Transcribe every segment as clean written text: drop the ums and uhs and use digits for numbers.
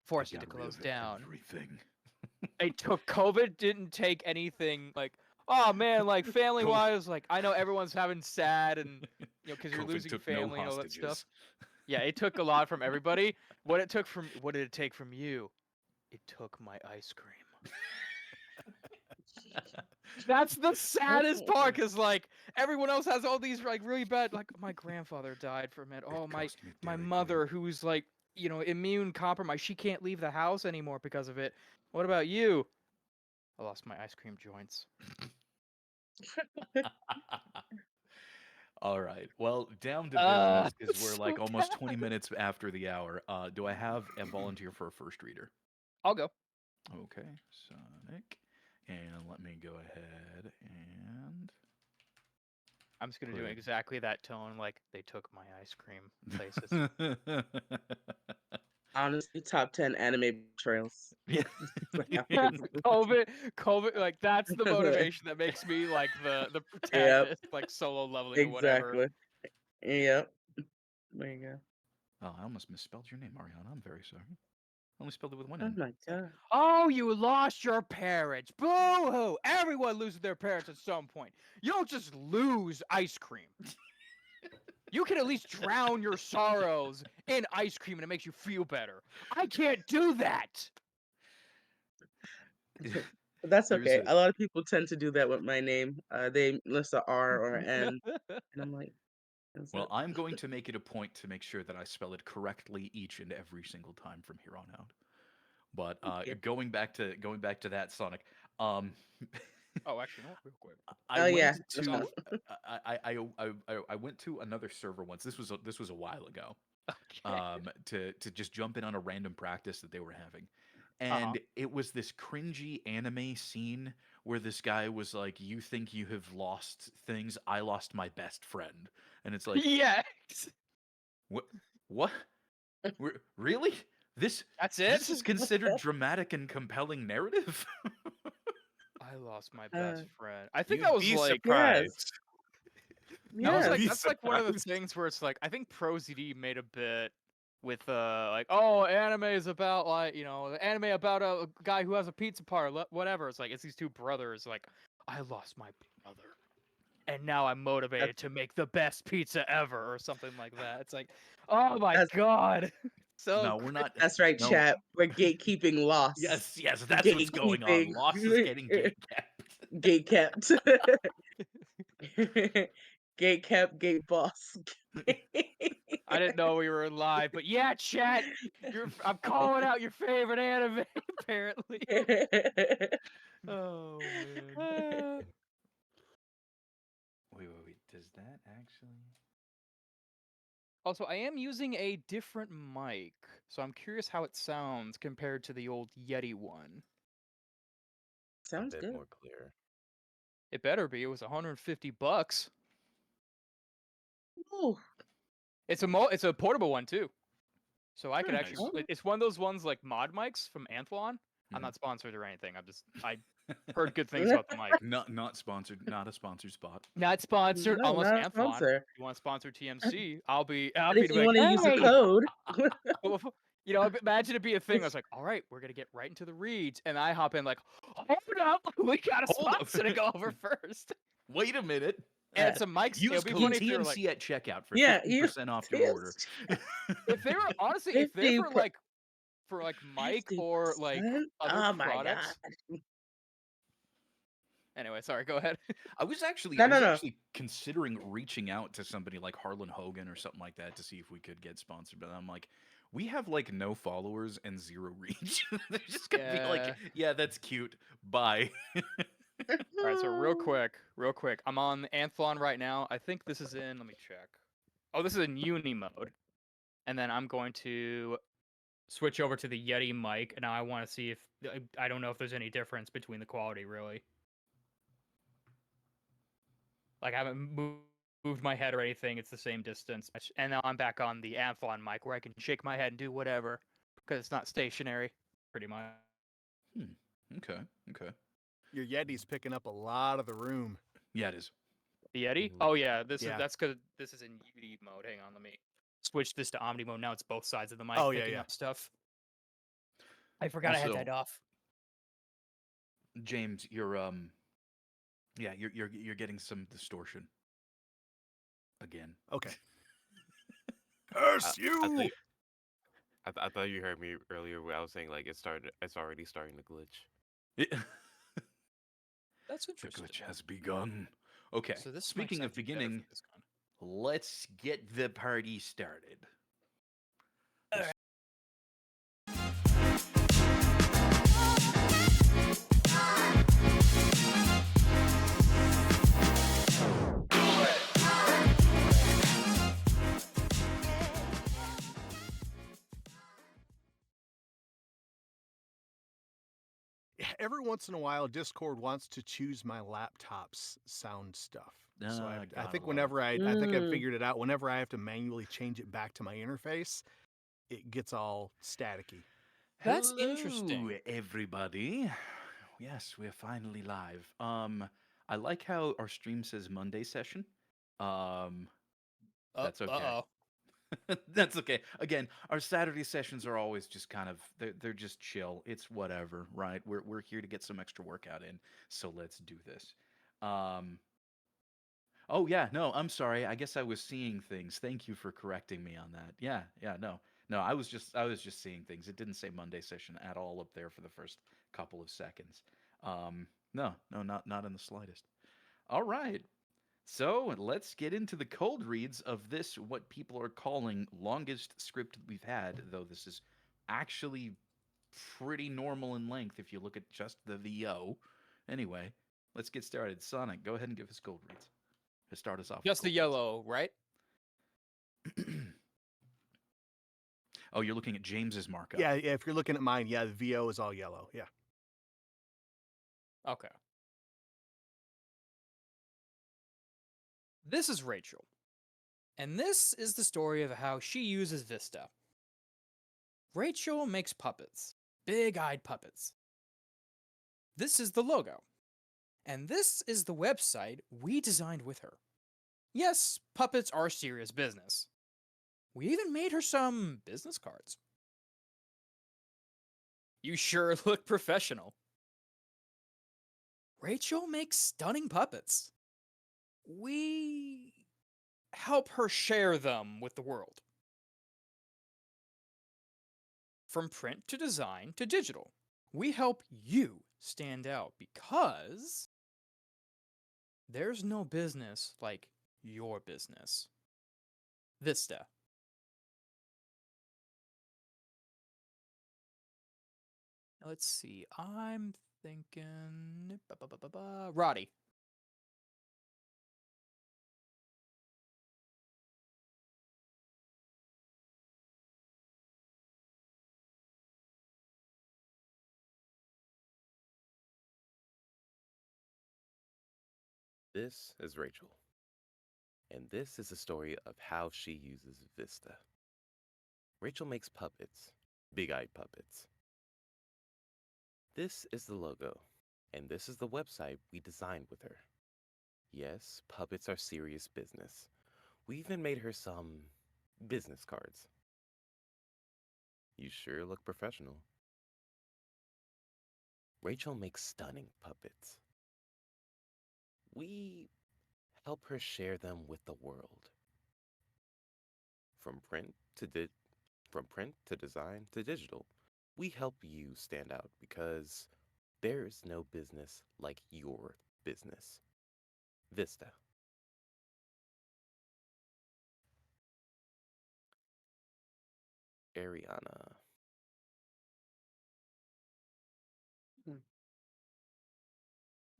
forced it to got rid close of down. everything. It took COVID didn't take anything like, oh man, like family wise, like I know everyone's having sad and because you're COVID losing took no family and all that stuff. hostages. Yeah, it took a lot from everybody. What did it take from you? It took my ice cream. That's the saddest part, cause like everyone else has all these like really bad. Like my grandfather died from it. Oh my cost me my Dairy mother, who's like immune compromised, she can't leave the house anymore because of it. What about you? I lost my ice cream joints. All right. Well, down to business because we're So like almost 20 bad. minutes after the hour. Do I have a volunteer for a first reader? I'll go. Okay, Sonic. And let me go ahead and. I'm just gonna do Put- exactly that tone. Like they took my ice cream places. Honestly, top 10 anime betrayals. Yeah. COVID, like that's the motivation that makes me like the protagonist, like solo leveling or whatever. Exactly. Yep. There you go. Oh, I almost misspelled your name, Mariana. I'm very sorry. I only spelled it with one Oh N. my god. Oh, you lost your parents. Boo hoo! Everyone loses their parents at some point. You don't just lose ice cream. You can at least drown your sorrows in ice cream and it makes you feel better. I can't do that. But that's Here's okay. a- A lot of people tend to do that with my name. They list a R or an N, and I'm like, that's Well, it. I'm going to make it a point to make sure that I spell it correctly each and every single time from here on out. But Yeah. going back to that Sonic, um, Oh, actually, no, real quick. I Oh went yeah. to I went to another server once. This was a while ago. Okay. To just jump in on a random practice that they were having, Uh-huh. and it was this cringy anime scene where this guy was like, "You think you have lost things? I lost my best friend," and it's like, Yes. what? What? Really? This That's this it. is considered dramatic and compelling narrative? I lost my Uh, best friend. I think You'd that was be like surprised. that was You'd like be yes. that's like one of the surprised. things where it's like I think ProZD made a bit with like, oh, anime is about like anime about a guy who has a pizza parlor, whatever. It's like it's these two brothers. Like I lost my brother, and now I'm motivated to make the best pizza ever, or something like that. It's like, oh my That's god, so No, we're not. that's right, No. chat. We're gatekeeping loss. Yes, that's what's going on. Gatekeeping. Loss is getting gate kept. Gate kept. Gate kept, gate boss. I didn't know we were live, but yeah, chat. I'm calling out your favorite anime, apparently. Oh man. Wait. Does that actually? Also, I am using a different mic, so I'm curious how it sounds compared to the old Yeti one. A Sounds bit good. more clear. It better be. It was $150. Ooh, It's a portable one too, so I could Very actually. nice. It's one of those ones like mod mics from Anthlon. I'm Mhm. not sponsored or anything. I heard good things about the mic. Not sponsored. Not a sponsored spot. Not sponsored No, unless not a Anthlon. sponsor. If you want to sponsor TMC, I'll be But happy if to you be like, want to use a hey. code, Well, imagine it be a thing. I was like, all right, we're gonna get right into the reads, and I hop in like, hold up, we got a Hold up. sponsor to go over first. Wait a minute. And it's a mic. Use It'll be code funny if they were TMC like, at checkout for yeah, 15% off your order. if they were honestly, if they 50 were like, for like mic or like 50%? other Oh my products. god. Anyway, sorry, go ahead. I was actually No. considering reaching out to somebody like Harlan Hogan or something like that to see if we could get sponsored, but I'm like, we have like no followers and zero reach. They're just gonna be like, yeah, that's cute. Bye. All right, so real quick, I'm on Anthlon right now. I think this is in. Let me check. Oh, this is in Uni mode, and then I'm going to switch over to the Yeti mic, and now I want to see if I don't know if there's any difference between the quality really. Like I haven't moved my head or anything. It's the same distance, and now I'm back on the Anthlon mic where I can shake my head and do whatever because it's not stationary, pretty much. Okay. Your Yeti's picking up a lot of the room. Yeah, it is. The Yeti? Mhm. Oh yeah, Yeah. that's because this is in UD mode. Hang on, let me switch this to Omni mode. Now it's both sides of the mic Oh, yeah, picking yeah. up stuff. I forgot I had Also, that off. James, yeah, you're getting some distortion again. Okay. I, Curse I you! think I thought you heard me earlier where I was saying like it's already starting to glitch. Yeah. That's The interesting. glitch has begun. Okay, So this might speaking of actually be better beginning, for this gun. let's get the party started. Alright. Every once in a while, Discord wants to choose my laptop's sound stuff. So I Gotta think love whenever it. I think I Mm. figured it out. Whenever I have to manually change it back to my interface, it gets all staticky. That's Hello, interesting. everybody. Yes, we're finally live. I like how our stream says Monday session. Um, that's okay. Uh-oh. That's okay. Again, our Saturday sessions are always just kind of they're just chill. It's whatever, right? We're here to get some extra workout in, so let's do this. Um, oh yeah, no, I'm sorry. I guess I was seeing things. Thank you for correcting me on that. Yeah, yeah, no. No, I was just seeing things. It didn't say Monday session at all up there for the first couple of seconds. No, no, not in the slightest. All right. So let's get into the cold reads of this, what people are calling longest script we've had, though this is actually pretty normal in length if you look at just the VO. Anyway, let's get started. Sonic, go ahead and give us cold reads. To start us off. Just the with yellow, right? cold reads. Oh, you're looking at James's markup. Yeah, if you're looking at mine, yeah, the VO is all yellow. Yeah. Okay. This is Rachel. And this is the story of how she uses Vista. Rachel makes puppets. Big-eyed puppets. This is the logo. And this is the website we designed with her. Yes, puppets are serious business. We even made her some business cards. You sure look professional. Rachel makes stunning puppets. We help her share them with the world. From print to design to digital, we help you stand out because there's no business like your business. Vista. Let's see. I'm thinking. Roddy. This is Rachel, and this is the story of how she uses Vista. Rachel makes puppets, big-eyed puppets. This is the logo, and this is the website we designed with her. Yes, puppets are serious business. We even made her some business cards. You sure look professional. Rachel makes stunning puppets. We help her share them with the world. From print to design to digital, we help you stand out because there is no business like your business. Vista. Ariana.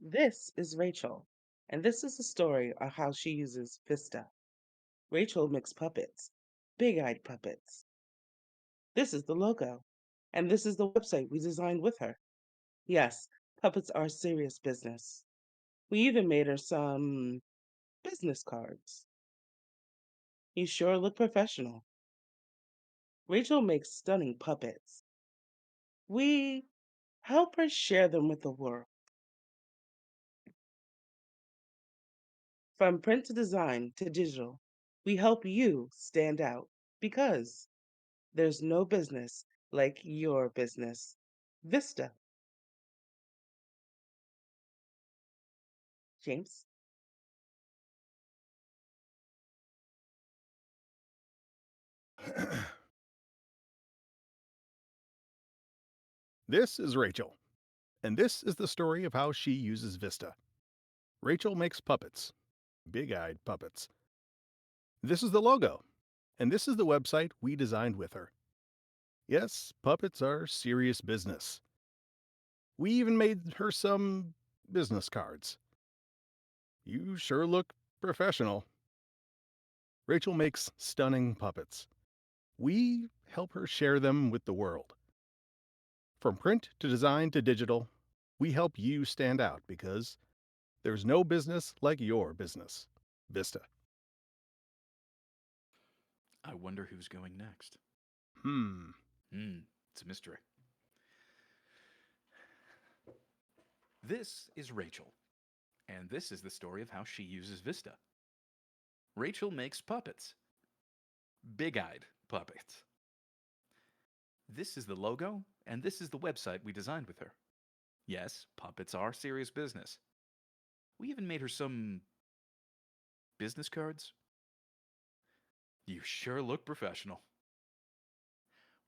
This is Rachel, and this is the story of how she uses Vista. Rachel makes puppets, big-eyed puppets. This is the logo, and this is the website we designed with her. Yes, puppets are serious business. We even made her some business cards. You sure look professional. Rachel makes stunning puppets. We help her share them with the world. From print to design to digital, we help you stand out because there's no business like your business. Vista. James? This is Rachel, and this is the story of how she uses Vista. Rachel makes puppets, big eyed puppets. This is the logo, and this is the website we designed with her. Yes, puppets are serious business. We even made her some business cards. You sure look professional. Rachel makes stunning puppets. We help her share them with the world. From print to design to digital, we help you stand out because there's no business like your business. Vista. I wonder who's going next. Hmm. It's a mystery. This is Rachel, and this is the story of how she uses Vista. Rachel makes puppets, big eyed puppets. This is the logo, and this is the website we designed with her. Yes, puppets are serious business. We even made her some business cards. You sure look professional.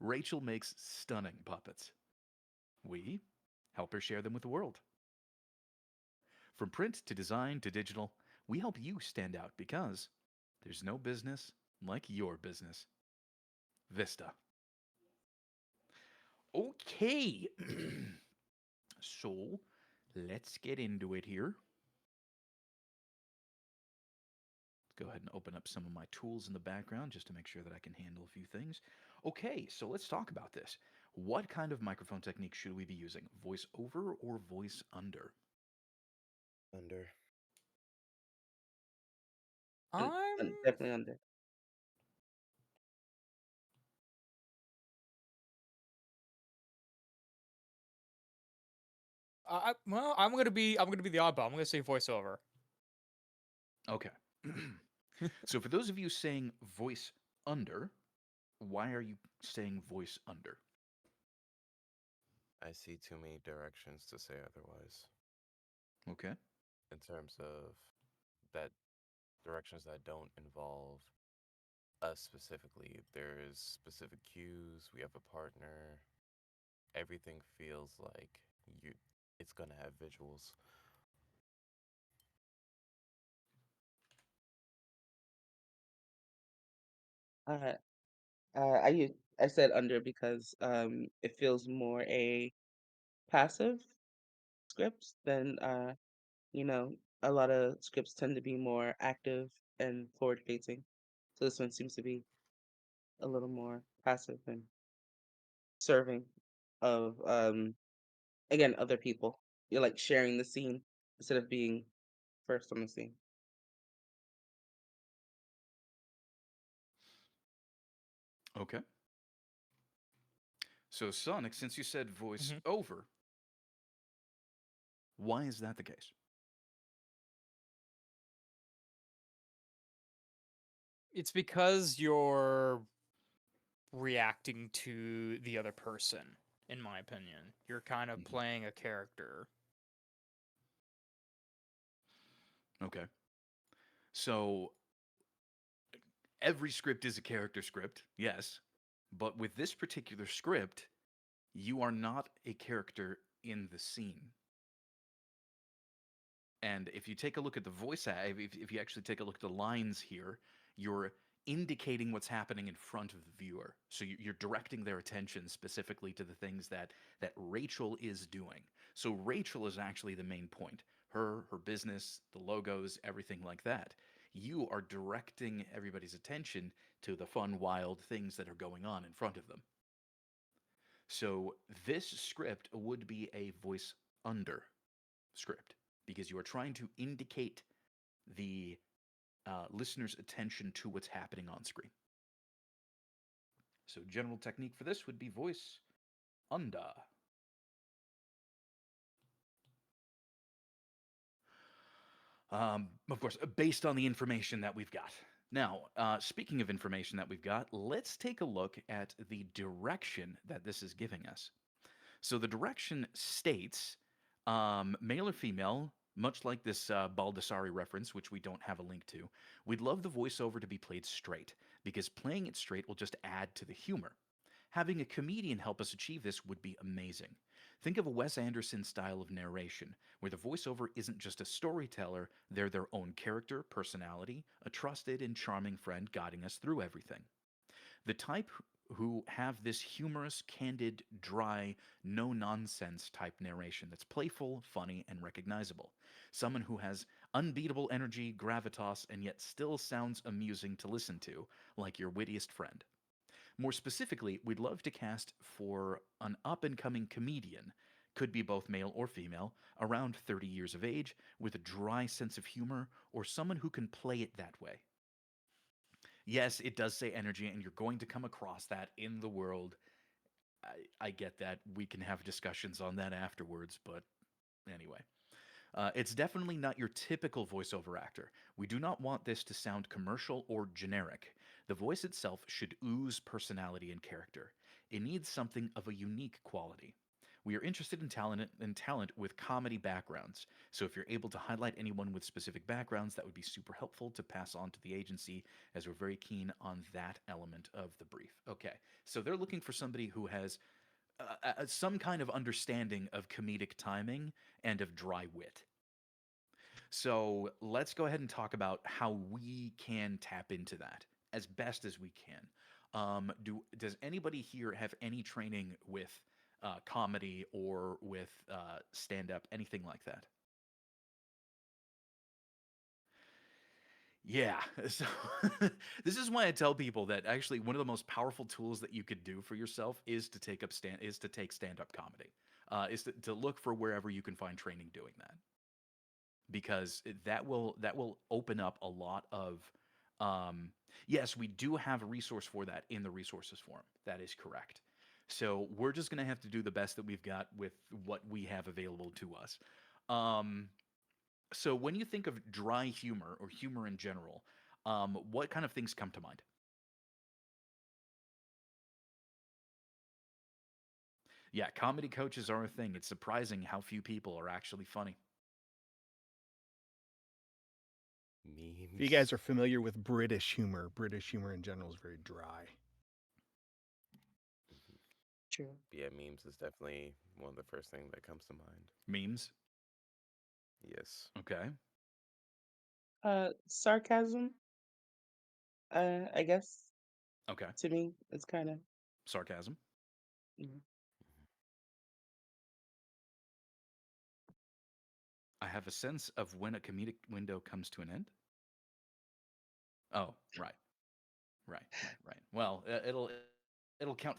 Rachel makes stunning puppets. We help her share them with the world. From print to design to digital, we help you stand out because there's no business like your business. Vista. Okay. So, let's get into it here. Let's go ahead and open up some of my tools in the background just to make sure that I can handle a few things. Okay, so let's talk about this. What kind of microphone technique should we be using? Voice over or voice under? Under. Definitely under. Well, I'm gonna be the oddball. I'm gonna say voiceover. Okay. So for those of you saying voice under, why are you saying voice under? I see too many directions to say otherwise. Okay. In terms of that directions that don't involve us specifically. There's specific cues, we have a partner. Everything feels like you it's gonna have visuals. Uh, I said under because it feels more a passive script than you know, a lot of scripts tend to be more active and forward facing. So this one seems to be a little more passive and serving of again other people. You're like sharing the scene instead of being first on the scene. Okay. So Sonic, since you said voice Mhm. over, why is that the case? It's because you're reacting to the other person, in my opinion. You're kind of Mhm. playing a character. Okay. So every script is a character script, yes. But with this particular script, you are not a character in the scene. And if you take a look at the if you actually take a look at the lines here, you're indicating what's happening in front of the viewer. So you're directing their attention specifically to the things that Rachel is doing. So Rachel is actually the main point. Her business, the logos, everything like that. You are directing everybody's attention to the fun, wild things that are going on in front of them. So this script would be a voice under script because you are trying to indicate the listener's attention to what's happening on screen. So, general technique for this would be voice under. Of course, based on the information that we've got. Now, speaking of information that we've got, let's take a look at the direction that this is giving us. So the direction states male or female, much like this Baldessari reference, which we don't have a link to, we'd love the voiceover to be played straight, because playing it straight will just add to the humor. Having a comedian help us achieve this would be amazing. Think of a Wes Anderson style of narration, where the voiceover isn't just a storyteller, they're their own character, personality, a trusted and charming friend guiding us through everything. The type who have this humorous, candid, dry, no nonsense type narration that's playful, funny, and recognizable. Someone who has unbeatable energy, gravitas, and yet still sounds amusing to listen to, like your wittiest friend. More specifically, we'd love to cast for an up and coming comedian, could be both male or female, around 30 years of age, with a dry sense of humor, or someone who can play it that way. Yes, it does say energy, and you're going to come across that in the world. I get that. We can have discussions on that afterwards, but anyway. It's definitely not your typical voiceover actor. We do not want this to sound commercial or generic. The voice itself should ooze personality and character. It needs something of a unique quality. We are interested in talent with comedy backgrounds. So if you're able to highlight anyone with specific backgrounds, that would be super helpful to pass on to the agency, as we're very keen on that element of the brief. Okay, so they're looking for somebody who has some kind of understanding of comedic timing and of dry wit. So let's go ahead and talk about how we can tap into that as best as we can. Does anybody here have any training with comedy or with stand up, anything like that? Yeah. So this is why I tell people that actually one of the most powerful tools that you could do for yourself is to take stand up comedy. Is to look for wherever you can find training doing that, because that will open up a lot of yes, we do have a resource for that in the resources forum. That is correct. So we're just going to have to do the best that we've got with what we have available to us. Um, so when you think of dry humor or humor in general, what kind of things come to mind? Yeah, comedy coaches are a thing. It's surprising how few people are actually funny. If you guys are familiar with British humor in general is very dry. True. Yeah, memes is definitely one of the first things that comes to mind. Memes? Yes. Okay. Sarcasm. I guess Okay. to me, it's kind of. Sarcasm. I have a sense of when a comedic window comes to an end. Oh, right. Right, right, right. Well, it'll count.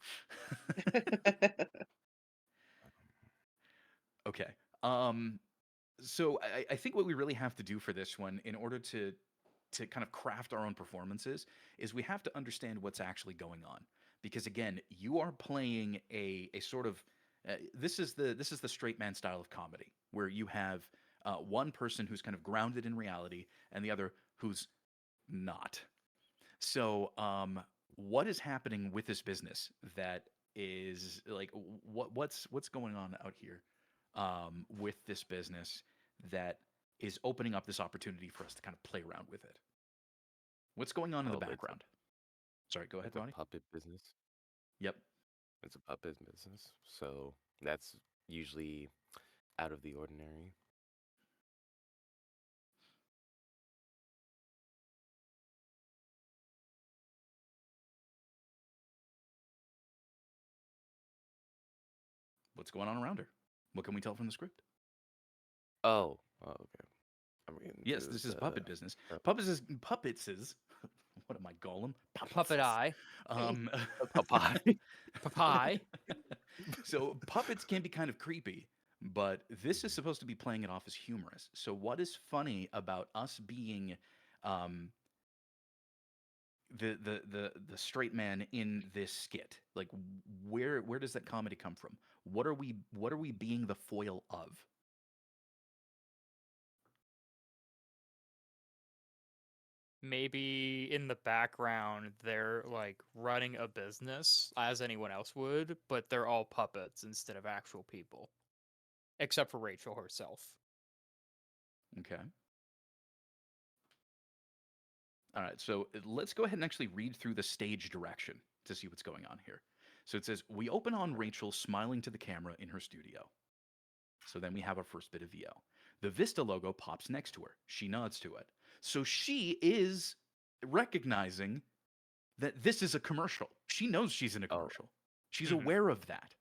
Okay. Um, so I think what we really have to do for this one, in order to kind of craft our own performances, is we have to understand what's actually going on. Because again, you are playing a sort of this is the straight man style of comedy, where you have one person who's kind of grounded in reality and the other who's not. So, what is happening with this business that is like what's going on out here with this business that is opening up this opportunity for us to kind of play around with it? What's going on in the Oh, background? Sorry, go ahead, it's a Ronnie. puppet business. Yep. It's a puppet business. So that's usually out of the ordinary. What's going on around her? What can we tell from the script? Oh, okay. I mean, Yes, this is puppet business. Puppets is what am I, Gollum? Puppet eye. Um, Popeye. Papai. so puppets can be kind of creepy, but this is supposed to be playing it off as humorous. So what is funny about us being um, the straight man in this skit? Like, where does that comedy come from? What are we being the foil of? maybe in the background they're like running a business as anyone else would, but they're all puppets instead of actual people, except for Rachel herself. Okay. All right, so let's go ahead and actually read through the stage direction to see what's going on here. So it says, we open on Rachel smiling to the camera in her studio. So then we have our first bit of VO. The Vista logo pops next to her. She nods to it. So she is recognizing that this is a commercial. She knows she's in a Oh. commercial. She's Mhm. aware of that.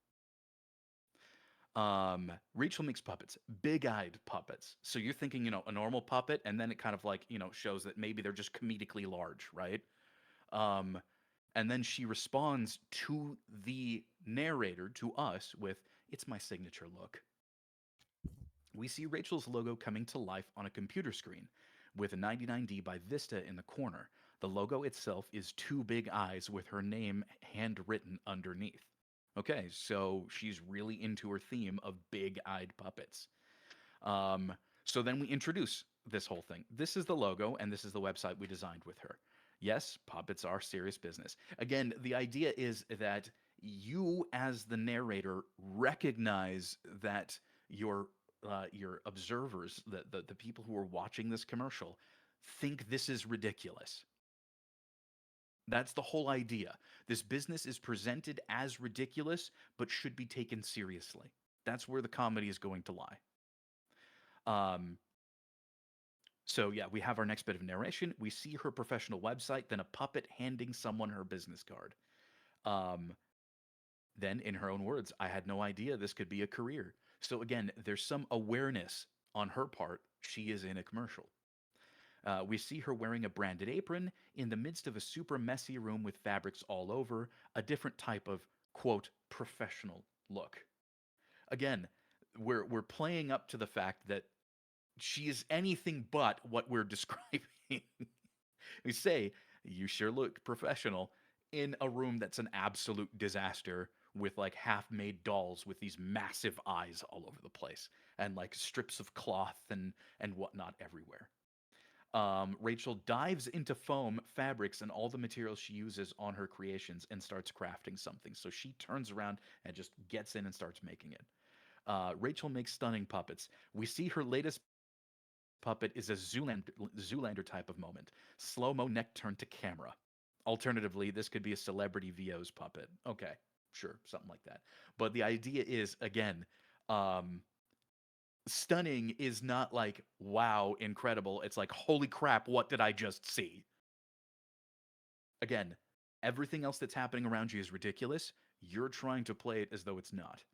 Rachel makes puppets, big-eyed puppets. So you're thinking, a normal puppet, and then it kind of like, shows that maybe they're just comedically large, right? And then she responds to the narrator, to us, with, it's my signature look. We see Rachel's logo coming to life on a computer screen with a 99D by Vista in the corner. The logo itself is two big eyes with her name handwritten underneath. Okay, so she's really into her theme of big-eyed puppets. So then we introduce this whole thing. This is the logo, and this is the website we designed with her. Yes, puppets are serious business. Again, the idea is that you, as the narrator, recognize that your observers, the people who are watching this commercial, think this is ridiculous. That's the whole idea. This business is presented as ridiculous, but should be taken seriously. That's where the comedy is going to lie. So yeah, we have our next bit of narration. We see her professional website, then a puppet handing someone her business card. Then, in her own words, I had no idea this could be a career. So again, there's some awareness on her part. She is in a commercial. We see her wearing a branded apron in the midst of a super messy room with fabrics all over, a different type of, quote, professional look. Again, we're playing up to the fact that she is anything but what we're describing. We say, you sure look professional in a room that's an absolute disaster with like half-made dolls with these massive eyes all over the place and like strips of cloth and whatnot everywhere. Rachel dives into foam, fabrics, and all the materials she uses on her creations and starts crafting something. So she turns around and just gets in and starts making it. Rachel makes stunning puppets. We see her latest puppet is a Zoolander type of moment. Slow-mo neck turn to camera. Alternatively, this could be a celebrity VO's puppet. Okay, sure, something like that. But the idea is, again, stunning is not like, wow, incredible. It's like, holy crap, what did I just see? Again, everything else that's happening around you is ridiculous. You're trying to play it as though it's not.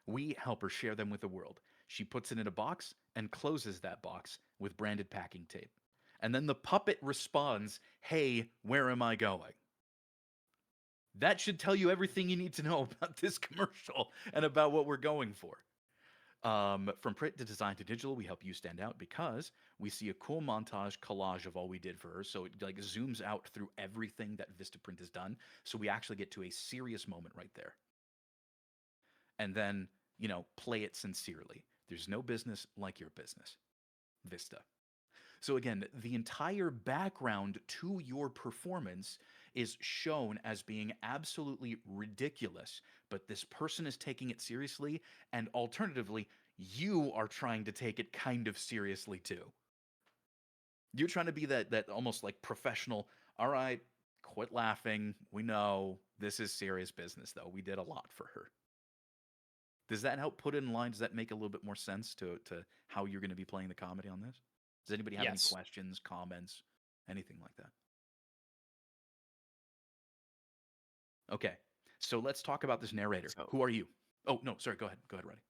We help her share them with the world. She puts it in a box and closes that box with branded packing tape. And then the puppet responds, hey, where am I going? That should tell you everything you need to know about this commercial and about what we're going for. From print to design to digital, we help you stand out because we see a cool montage collage of all we did for her. So it like zooms out through everything that Vistaprint has done. So we actually get to a serious moment right there. And then, play it sincerely. There's no business like your business. Vista. So again, the entire background to your performance is shown as being absolutely ridiculous, but this person is taking it seriously, and alternatively, you are trying to take it kind of seriously too. You're trying to be that almost like professional, all right, quit laughing. We know this is serious business though. We did a lot for her. Does that help put it in line? Does that make a little bit more sense to how you're going to be playing the comedy on this? Does anybody have Yes. any questions, comments, anything like that? Okay, so let's talk about this narrator. So- Who are you? Oh, no, sorry, go ahead. Go ahead, Roddy.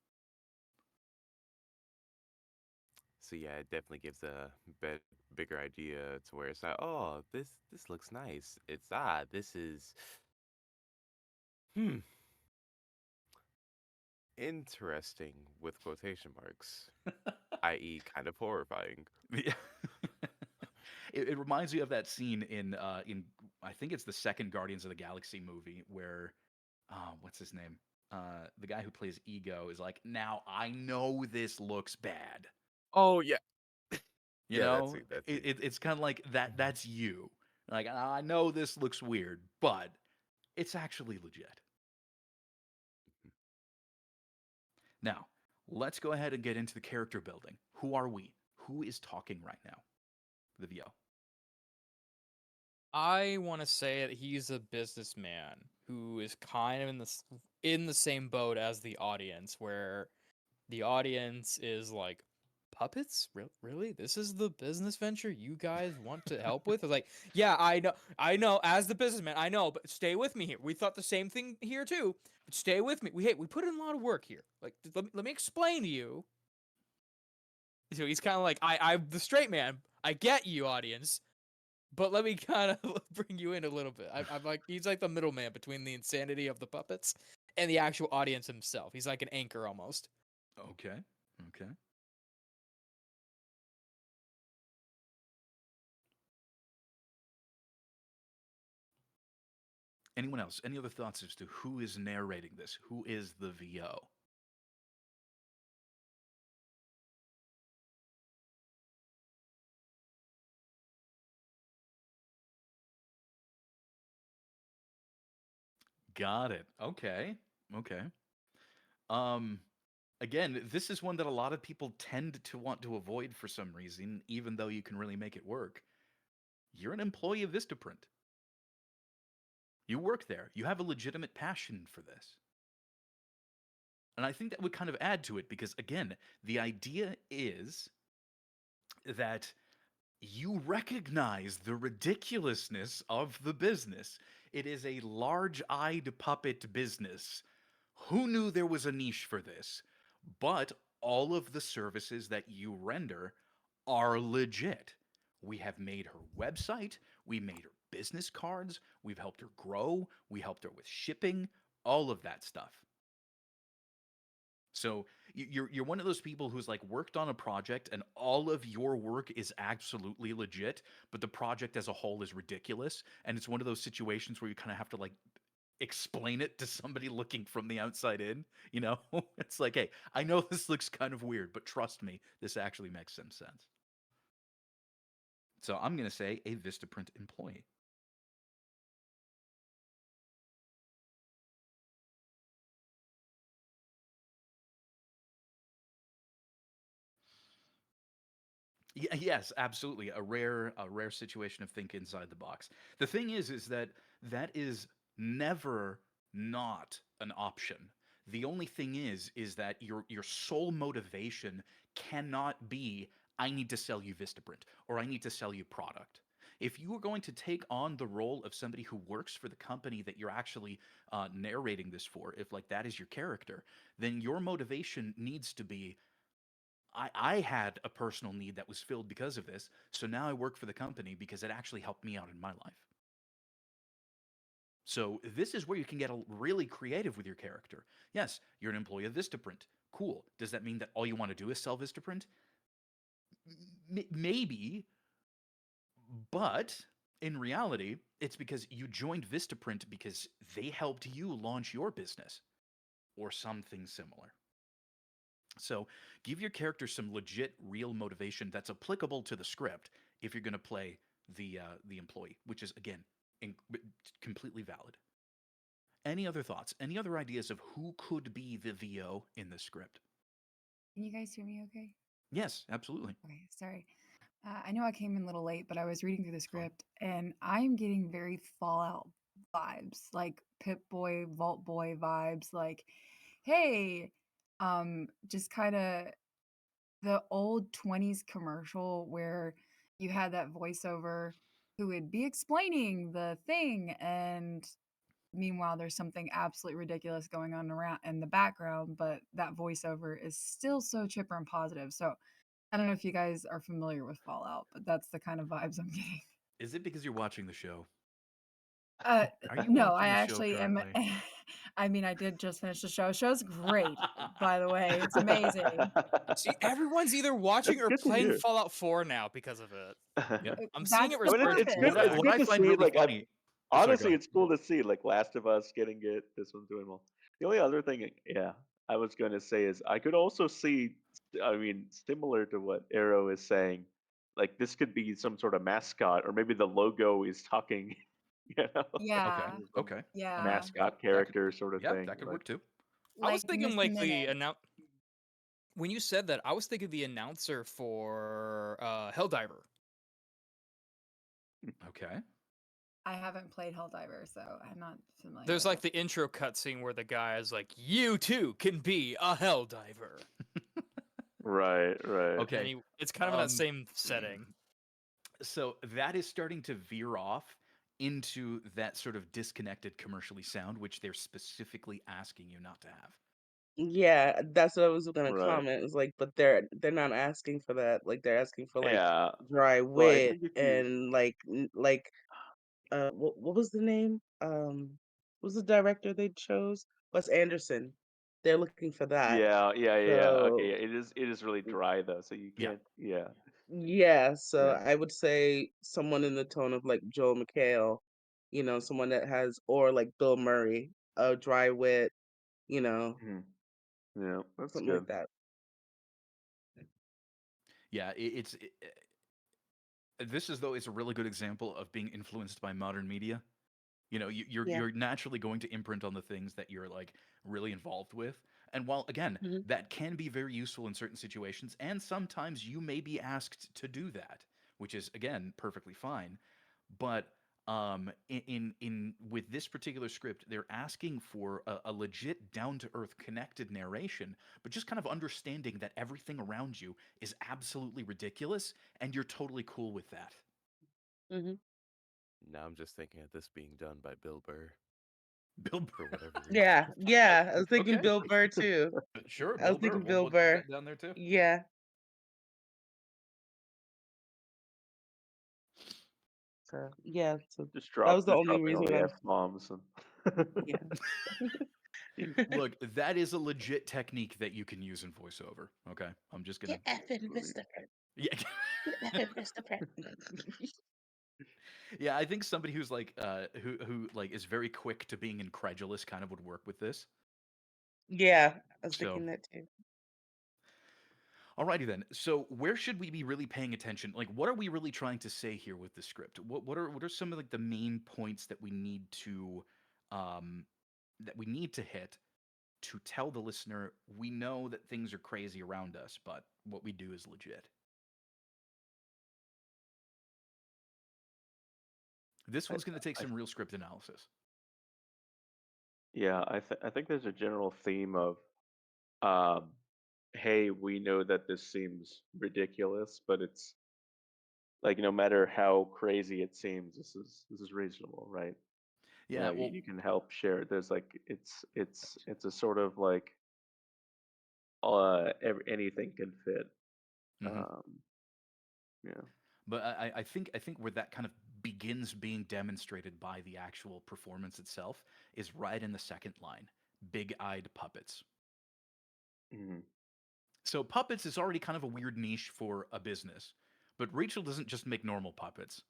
So yeah, it definitely gives a bigger idea to where it's like, oh, this looks nice. It's this is interesting with quotation marks, i.e., kind of horrifying. Yeah. It reminds me of that scene in I think it's the second Guardians of the Galaxy movie where what's his name? The guy who plays Ego is like, now I know this looks bad. Oh yeah, You Yeah, that's know, it. That's it. it's kind of like that. That's you. Like I know this looks weird, but it's actually legit. Now, let's go ahead and get into the character building. Who are we? Who is talking right now? The VO. I want to say that he's a businessman who is kind of in the same boat as the audience, where the audience is like, puppets? Really? This is the business venture you guys want to help with? It's like, yeah, I know. As the businessman, I know, but stay with me here. We thought the same thing here too. But stay with me. We put in a lot of work here. Like, let me explain to you. So he's kind of like, I'm the straight man. I get you, audience. But let me kind of bring you in a little bit. I'm like, he's like the middleman between the insanity of the puppets and the actual audience himself. He's like an anchor almost. Okay. Okay. Anyone else? Any other thoughts as to who is narrating this? Who is the VO? Got it. Okay. Okay. Um again, this is one that a lot of people tend to want to avoid for some reason, even though you can really make it work. You're an employee of Vistaprint. You work there. You have a legitimate passion for this. And I think that would kind of add to it because, again, the idea is that you recognize the ridiculousness of the business. It is a large eyed puppet business. Who knew there was a niche for this? But all of the services that you render are legit. We have made her website, we made her business cards, we've helped her grow, we helped her with shipping, all of that stuff. So you're one of those people who's like worked on a project and all of your work is absolutely legit, but the project as a whole is ridiculous. And it's one of those situations where you kind of have to like explain it to somebody looking from the outside in, you know? It's like, hey, I know this looks kind of weird, but trust me, this actually makes some sense. So I'm gonna say a Vistaprint employee. Yes, absolutely. A rare situation of think inside the box. The thing is that that is never not an option. The only thing is that your sole motivation cannot be I need to sell you Vistaprint or I need to sell you product. If you are going to take on the role of somebody who works for the company that you're actually narrating this for, if like that is your character, then your motivation needs to be I had a personal need that was filled because of this. So now I work for the company because it actually helped me out in my life. So this is where you can get really creative with your character. Yes, you're an employee of Vistaprint. Cool. Does that mean that all you want to do is sell Vistaprint? Maybe, but in reality, it's because you joined Vistaprint because they helped you launch your business or something similar. So give your character some legit, real motivation that's applicable to the script if you're going to play the employee, which is again completely valid. Any other thoughts? Any other ideas of who could be the VO in the script? Can you guys hear me okay? Yes, absolutely. Okay, sorry. I know I came in a little late, but I was reading through the Fine. script and I'm getting very Fallout vibes, like Pip Boy, Vault Boy vibes, like, hey, just kind of the old 20s commercial where you had that voiceover who would be explaining the thing and meanwhile there's something absolutely ridiculous going on around in the background, but that voiceover is still so chipper and positive. So I don't know if you guys are familiar with Fallout, but that's the kind of vibes I'm getting. Is it because you're watching the show? Uh, Are you no, watching I the show actually am. currently? I mean, I did just finish the show. Show's great, by the way. It's amazing. See, everyone's either watching That's or good to playing hear. Fallout 4 now because of it. Yep. I'm seeing That's it the I mean, resurgence. it's good. purpose. It's What good I to find see. really funny. Oh, sorry, go Honestly, ahead. it's cool to see like Last of Us getting it. This one's doing well. The only other thing, yeah, I was going to say is I could also see. I mean, similar to what Arrow is saying, like this could be some sort of mascot, or maybe the logo is talking. You know, Okay. Yeah. some Okay. Yeah. mascot That character sort of Yeah, thing. that could Like, work too. I was Like thinking Miss like the Minute. when you said that, I was thinking the announcer for Helldiver. Okay. I haven't played Helldiver, so I'm not familiar There's with like it. the intro cutscene where the guy is like, "You too can be a Helldiver," right, right. and Okay. it's kind of in that Um, same setting. So that is starting to veer off into that sort of disconnected commercially sound, which they're specifically asking you not to have. Yeah, that's what I was gonna Right. comment. It's like, but they're not asking for that. Like they're asking for like Yeah. dry Well, I wit think if you, and like what was the name? What was the director they chose? Wes Anderson. They're looking for that. yeah. Okay, So yeah, it is really dry though, so you Yeah. can't. Yeah, yeah, so yeah. I would say someone in the tone of like Joel McHale, someone that has, or like Bill Murray, a dry wit, you know, Mhm. Yeah, that's something like good. that. Yeah, this is though is a really good example of being influenced by modern media. You know, Yeah. you're naturally going to imprint on the things that you're like really involved with. And while again, Hmm. that can be very useful in certain situations, and sometimes you may be asked to do that, which is again perfectly fine. But in with this particular script, they're asking for a legit down to earth connected narration, but just kind of understanding that everything around you is absolutely ridiculous, and you're totally cool with that. Hmm. Now I'm just thinking of this being done by Bill Burr Bill Burr. for whatever reason. Yeah, yeah. I was thinking Okay, Bill Burr too. sure, I was Bill Burr. thinking We'll, Bill we'll keep Burr. that down there too. Yeah. So yeah, so that was the Just only dropping all reason the I f bombs and. yeah. Look, that is a legit technique that you can use in voiceover. Okay, I'm just gonna. Get effing Sweet. Christopher. Yeah. Get effing Christopher. Yeah, I think somebody who's like who like is very quick to being incredulous kind of would work with this. Yeah, I was So, thinking that too. alrighty then. So, where should we be really paying attention? Like, what are we really trying to say here with the script? What are some of like the main points um that we need to hit to tell the listener we know that things are crazy around us, but what we do is legit. This I, one's going to take I, some real script analysis. yeah, I think there's a general theme of, um, hey, we know that this seems ridiculous, but it's like no matter how crazy it seems, this is reasonable, right? Yeah, well, You can help share it. There's like it's a sort of like anything can fit. mhm. Um, yeah. But I think where that kind of begins being demonstrated by the actual performance itself is right in the second line, big-eyed puppets. Mhm. So puppets is already kind of a weird niche for a business, but Rachel doesn't just make normal puppets.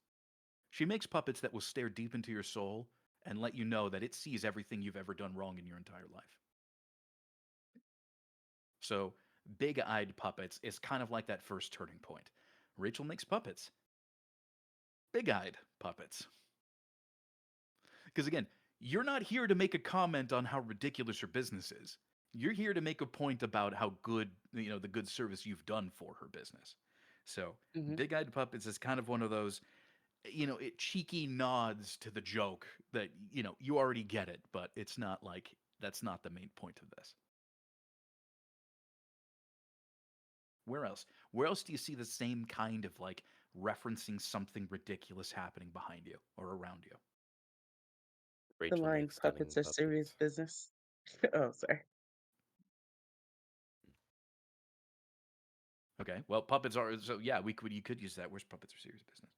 She makes puppets that will stare deep into your soul and let you know that it sees everything you've ever done wrong in your entire life. So, big eyed puppets is kind of like that first turning point. Rachel makes puppets, big eyed puppets. Because again, you're not here to make a comment on how ridiculous your business is. You're here to make a point about how good, the good service you've done for her business. So, Hmm. big eyed puppets is kind of one of those, it cheeky nods to the joke that, you already get it, but it's not like that's not the main point of this. Where else? Where else do you see the same kind of like referencing something ridiculous happening behind you or around you? The Rachel line makes puppets stunning are serious puppets. business. Oh, sorry. Okay, well, puppets are so yeah. You could use that. Where's puppets are serious business?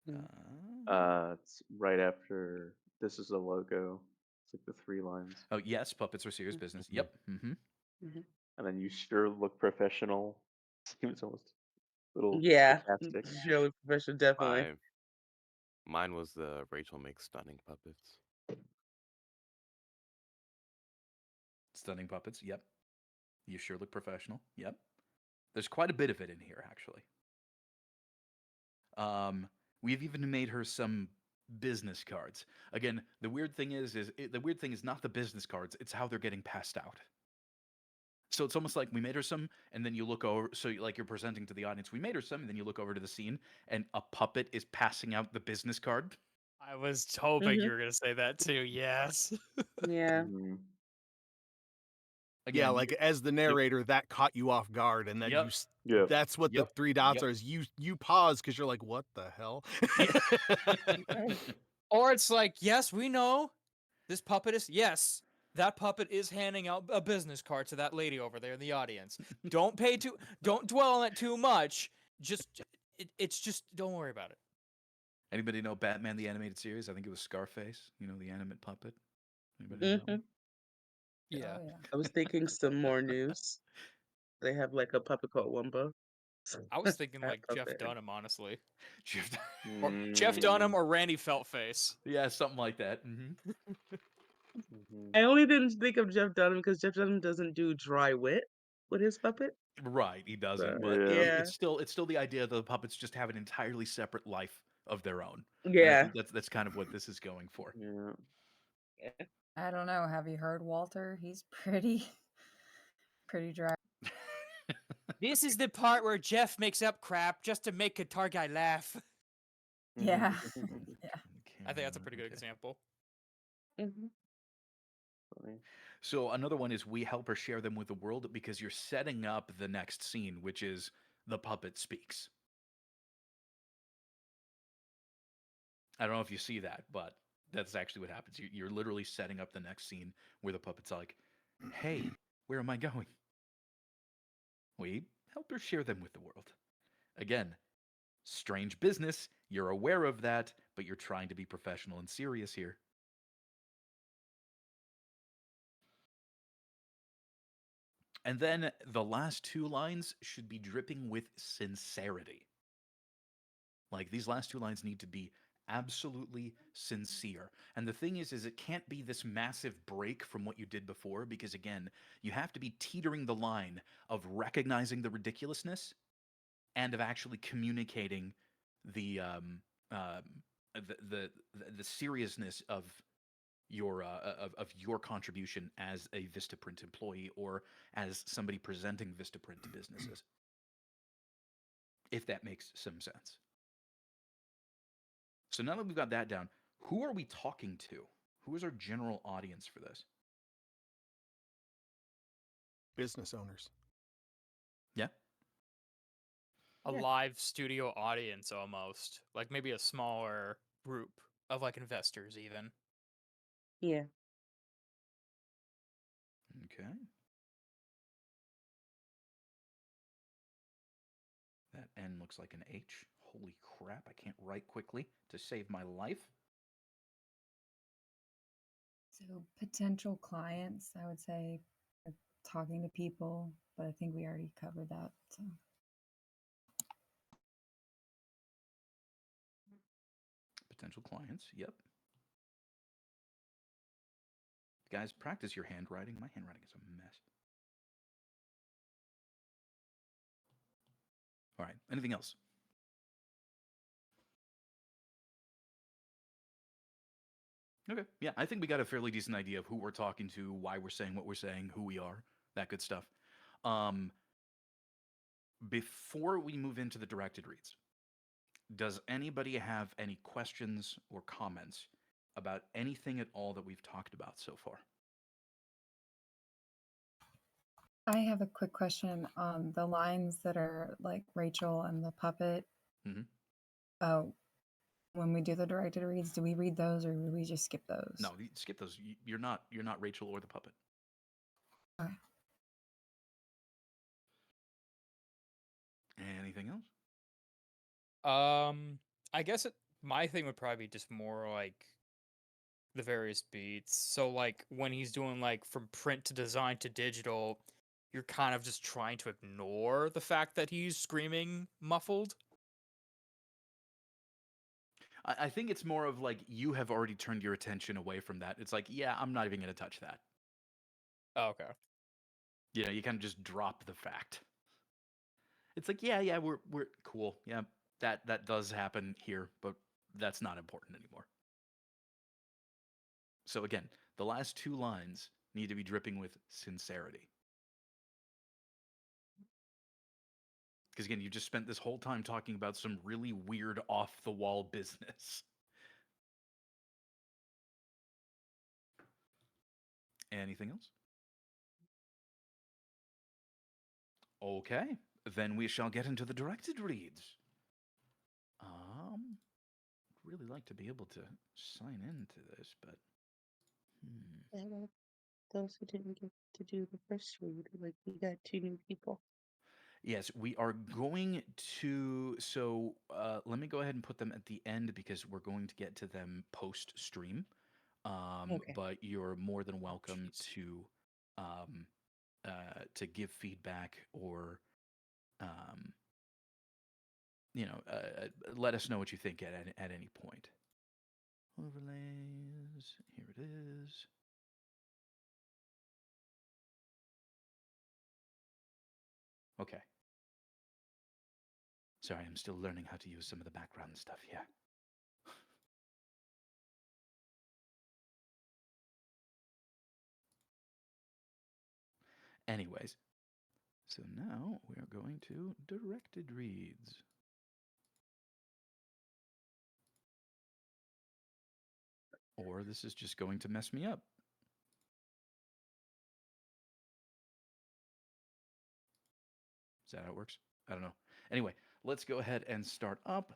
Mm. It's right after this is a logo. It's like the three lines, Oh yes, puppets are serious business. Mhm. Yep. Mm-hmm. Mm-hmm. and then you sure look professional. Seems almost a little Yeah, sarcastic. Shirley Professor, definitely. My Mine was the Rachel makes stunning puppets. Stunning puppets. Yep. You sure look professional. Yep. There's quite a bit of it in here, actually. We've even made her some business cards. Again, the weird thing the weird thing is not the business cards; it's how they're getting passed out. So it's almost like we made her some, and then you look over. So like you're presenting to the audience, we made her some, and then you look over to the scene, and a puppet is passing out the business card. I was hoping you Mhm. were gonna say that too. Yes. Yeah. Mhm. Yeah, Again, like as the narrator, that caught you off guard, and then Yep. Yeah. that's what the Yep. 3 dots Yep. are. Is you pause because you're like, what the hell? Or it's like, yes, we know this puppet is yes, that puppet is handing out a business card to that lady over there in the audience. Don't dwell on it too much. Just it's just don't worry about it. Anybody know Batman the Animated Series? I think it was Scarface. You know, the animate puppet. Anybody know that one? Mhm. Yeah. Oh, yeah. I was thinking some more news. They have like a puppet called Wumbo. I was thinking That like Jeff puppet. Dunham, honestly. Jeff- Or Jeff Dunham Mm. or Randy Feltface. yeah, something like that. Mhm. I only didn't think of Jeff Dunham because Jeff Dunham doesn't do dry wit with his puppet. Right, he doesn't, So, but Yeah. yeah. it's still the idea that the puppets just have an entirely separate life of their own. And I Yeah. think that's kind of what this is going for. Yeah. I don't know. Have you heard Walter? He's pretty dry. This is the part where Jeff makes up crap just to make Guitar Guy laugh. Yeah. Mhm. Yeah. I think that's a pretty good Okay. example. hmm Funny. So another one is we help her share them with the world because you're setting up the next scene, which is the puppet speaks. I don't know if you see that, but that's actually what happens. You're literally setting up the next scene where the puppet's like, "Hey, where am I going?" We help her share them with the world. Again, strange business. You're aware of that, but you're trying to be professional and serious here. And then the last two lines should be dripping with sincerity. Like these last two lines need to be absolutely sincere. And the thing is it can't be this massive break from what you did before because again, you have to be teetering the line of recognizing the ridiculousness and of actually communicating the um the seriousness of of your contribution as a Vistaprint employee or as somebody presenting Vistaprint to businesses. If that makes some sense. So now that we've got that down, who are we talking to? Who is our general audience for this? Business owners. Yeah. A Yeah. live studio audience almost. Like maybe a smaller group of like investors even. Yeah. Okay. That N looks like an H. Holy crap, I can't write quickly to save my life. So potential clients, I would say, talking to people, but I think we already covered that. So Potential clients, yep. Guys, practice your handwriting. My handwriting is a mess. All right, anything else? Okay, yeah, I think we got a fairly decent idea of who we're talking to, why we're saying what we're saying, who we are, that good stuff. Before we move into the directed reads, does anybody have any questions or comments about anything at all that we've talked about so far? I have a quick question on the lines that are like Rachel and the puppet. Mhm. When we do the directed reads, do we read those or do we just skip those? No, skip those. You're not Rachel or the puppet. Okay. Anything else? I guess my thing would probably be just more like the various beats. So like when he's doing like from print to design to digital, you're kind of just trying to ignore the fact that he's screaming muffled. I think it's more of like you have already turned your attention away from that. It's like, yeah, I'm not even going to touch that. Oh, okay. You know, you kind of just drop the fact. It's like, yeah, we're cool. Yeah, That does happen here, but that's not important anymore. So again, the last two lines need to be dripping with sincerity. Because again, you just spent this whole time talking about some really weird off the wall business. Anything else? Okay, then we shall get into the directed reads. Really like to be able to sign into this, but Those who didn't get to do the first read, like we got 2 new people. yes, we are going to. So let me go ahead and put them at the end because we're going to get to them post stream. Okay. But you're more than welcome jeez. to give feedback or um, let us know what you think at any point. Overlays. Here it is. Okay. Sorry, I'm still learning how to use some of the background stuff here. Anyways, so now we are going to directed reads. Or this is just going to mess me up. Is that how it works? I don't know. Anyway, let's go ahead and start up.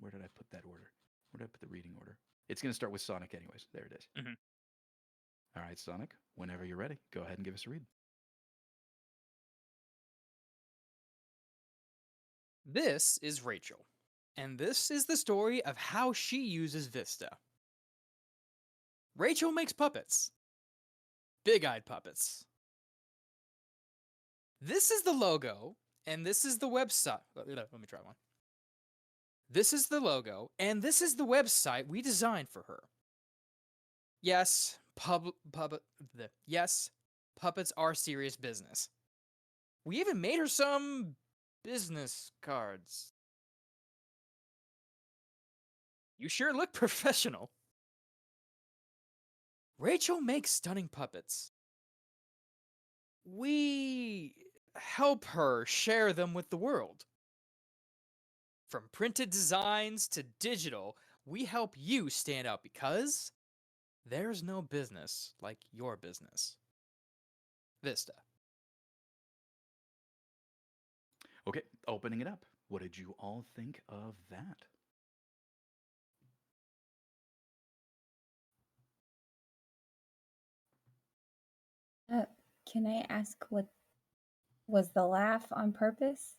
Where did I put that order? Where did I put the reading order? It's going to start with Sonic anyways. There it is. Mhm. All right, Sonic, whenever you're ready, go ahead and give us a read. This is Rachel, and this is the story of how she uses Vista. Rachel makes puppets. Big-eyed puppets. This is the logo, and this is the website. Let me try one. This is the logo, and this is the website we designed for her. Yes, yes, puppets are serious business. We even made her some business cards. You sure look professional. Rachel makes stunning puppets. We help her share them with the world. From printed designs to digital, we help you stand out because there's no business like your business. Vista. Okay, opening it up. What did you all think of that? Can I ask what was the laugh on purpose?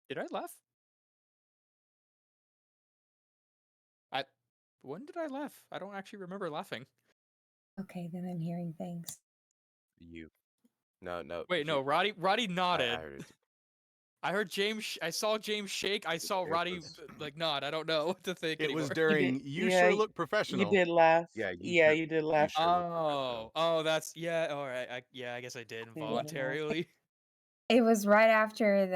Did I laugh? When did I laugh? I don't actually remember laughing. Okay, then I'm hearing things. You. No. Wait, no, Roddy I nodded. heard it. I heard James. I saw James shake. I saw It Roddy was- nod. I don't know what to think It anymore. was during you yeah, sure look You professional. did laugh. Yeah, Yeah, you did laugh. sure look professional. Oh, that's yeah. All right. I guess I did Yeah. involuntarily. It was right after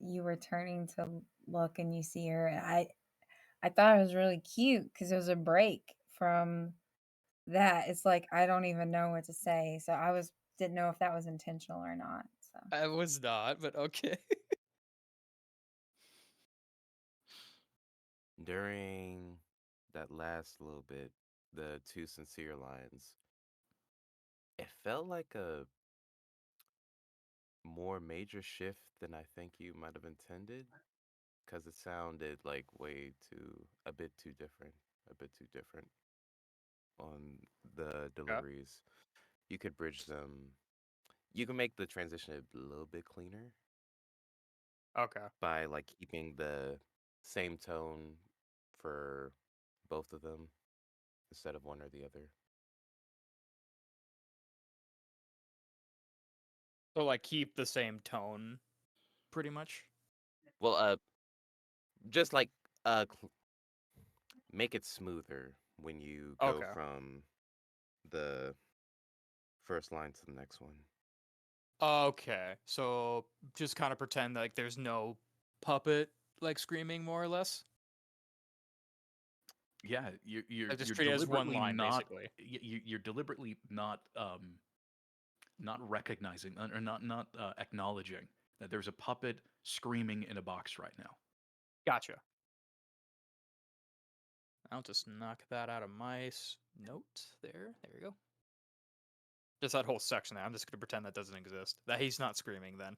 you were turning to look and you see her. I thought it was really cute because it was a break from that. It's like I don't even know what to say. So didn't know if that was intentional or not. So I was not, but okay. During that last little bit, the two sincere lines, it felt like a more major shift than I think you might have intended, because it sounded like a bit too different on the deliveries. You could bridge them. You can make the transition a little bit cleaner Okay. by like keeping the same tone for both of them instead of one or the other. So like keep the same tone, pretty much. Well, just like make it smoother when you go Okay. from the first line to the next one. Okay, so just kind of pretend like there's no puppet like screaming, more or less. Yeah, Like just you're treat it as one deliberately line, not basically. you're deliberately not recognizing or not acknowledging that there's a puppet screaming in a box right now. Gotcha. I'll just knock that out of my note there. There you go. Just that whole section there. I'm just gonna pretend that doesn't exist. That he's not screaming then.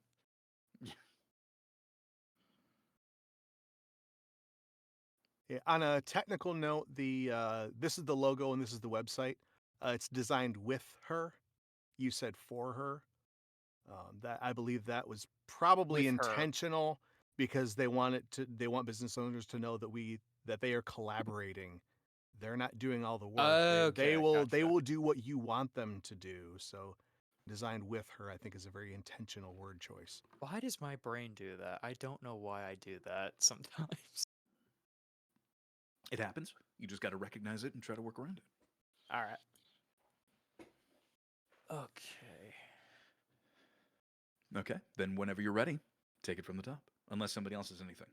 Yeah, on a technical note, this is the logo and this is the website. It's designed with her. You said for her. That I believe that was probably With her. intentional because they want business owners to know that they are collaborating. They're not doing all the work. They Okay, will gotcha. do what you want them to do. So designed with her, I think, is a very intentional word choice. Why does my brain do that? I don't know why I do that sometimes. It happens. You just got to recognize it and try to work around it. All right. Okay. Okay, then whenever you're ready, take it from the top. Unless somebody else has anything.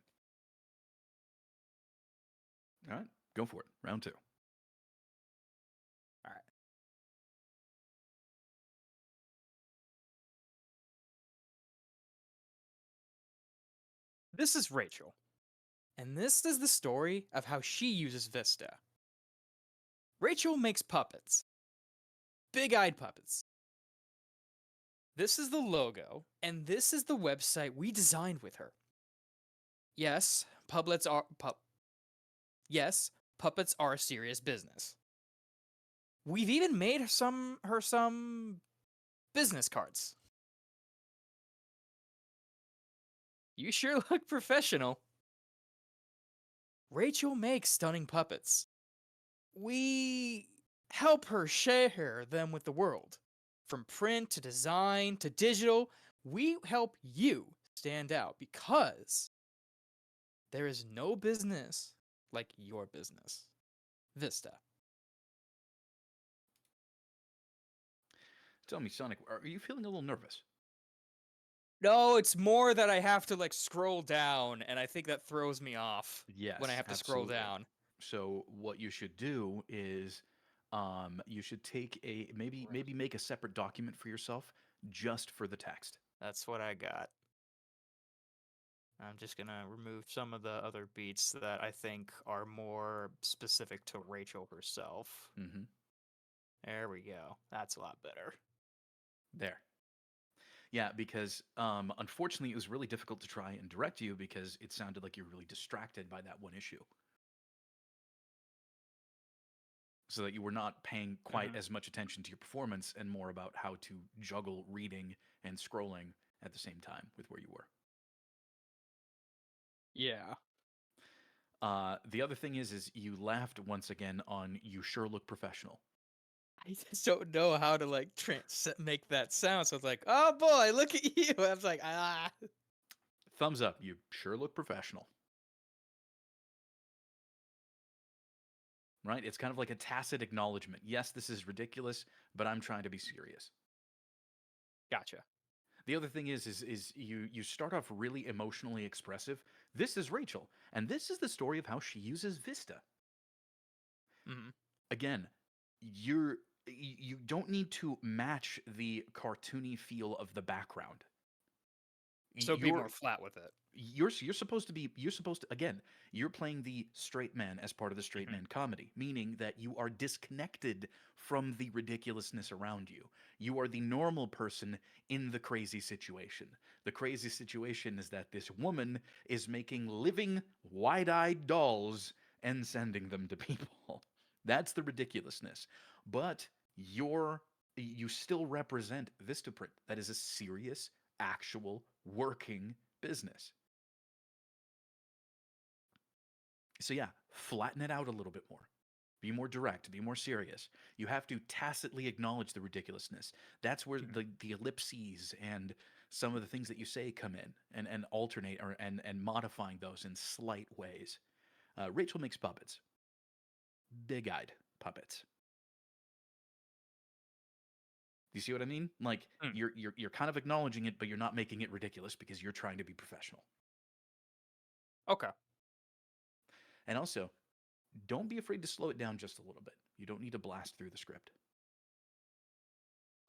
All right, go for it. Round 2. All right. This is Rachel, and this is the story of how she uses Vista. Rachel makes puppets. Big-eyed puppets. This is the logo, and this is the website we designed with her. Yes, puppets are puppets are a serious business. We've even made her some business cards. You sure look professional. Rachel makes stunning puppets. We help her share them with the world. From print to design to digital, we help you stand out because there is no business like your business. Vista. Tell me, Sonic, are you feeling a little nervous? No, it's more that I have to like scroll down, and I think that throws me off Yes, when I have to scroll absolutely. down. So what you should do is you should take a maybe make a separate document for yourself just for the text. That's what I got. I'm just gonna remove some of the other beats that I think are more specific to Rachel herself. Mm-hmm. There we go. That's a lot better. There. Yeah, because unfortunately it was really difficult to try and direct you because it sounded like you were really distracted by that one issue. So that you were not paying quite as much attention to your performance and more about how to juggle reading and scrolling at the same time with where you were. Yeah. The other thing is you laughed once again on "You sure look professional." I just don't know how to like make that sound. So it's like, oh boy, look at you. I was like, ah. Thumbs up. You sure look professional. Right? It's kind of like a tacit acknowledgement. Yes, this is ridiculous, but I'm trying to be serious. Gotcha. The other thing is you start off really emotionally expressive. This is Rachel, and this is the story of how she uses Vista. Mm-hmm. Again, you don't need to match the cartoony feel of the background. So be more flat with it. You're supposed to again, you're playing the straight man as part of the straight man comedy, meaning that you are disconnected from the ridiculousness around you. You are the normal person in the crazy situation. The crazy situation is that this woman is making living wide-eyed dolls and sending them to people. That's the ridiculousness. But you still represent Vistaprint. That is a serious, actual, working business. So yeah, flatten it out a little bit more. Be more direct, be more serious. You have to tacitly acknowledge the ridiculousness. That's where the ellipses and some of the things that you say come in and alternate and modifying those in slight ways. Rachel makes puppets. Big-eyed puppets. you see what I mean? Like Hmm. you're kind of acknowledging it, but you're not making it ridiculous because you're trying to be professional. Okay. And also, don't be afraid to slow it down just a little bit. You don't need to blast through the script.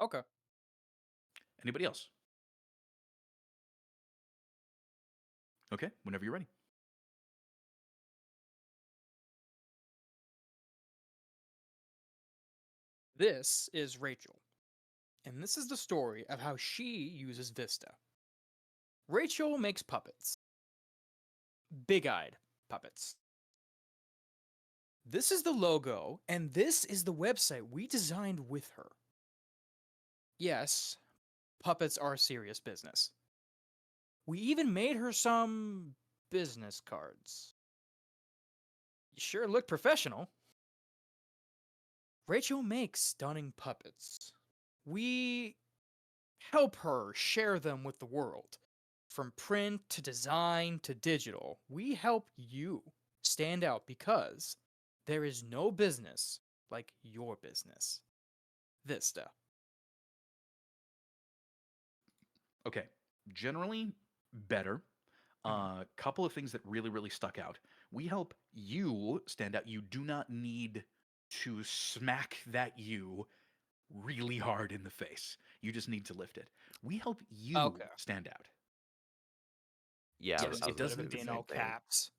Okay. Anybody else? Okay, whenever you're ready. This is Rachel, and this is the story of how she uses Vista. Rachel makes puppets. Big-eyed puppets. This is the logo, and this is the website we designed with her. Yes, puppets are serious business. We even made her some business cards. You sure look professional. Rachel makes stunning puppets. We help her share them with the world. From print to design to digital, we help you stand out because there is no business like your business. Vista. Okay, generally better. Couple of things that really stuck out. We help you stand out. You do not need to smack that you really hard in the face. You just need to lift it. We help you Okay. stand out. Yeah, Yes, I it was gonna doesn't say be the in same all thing. caps.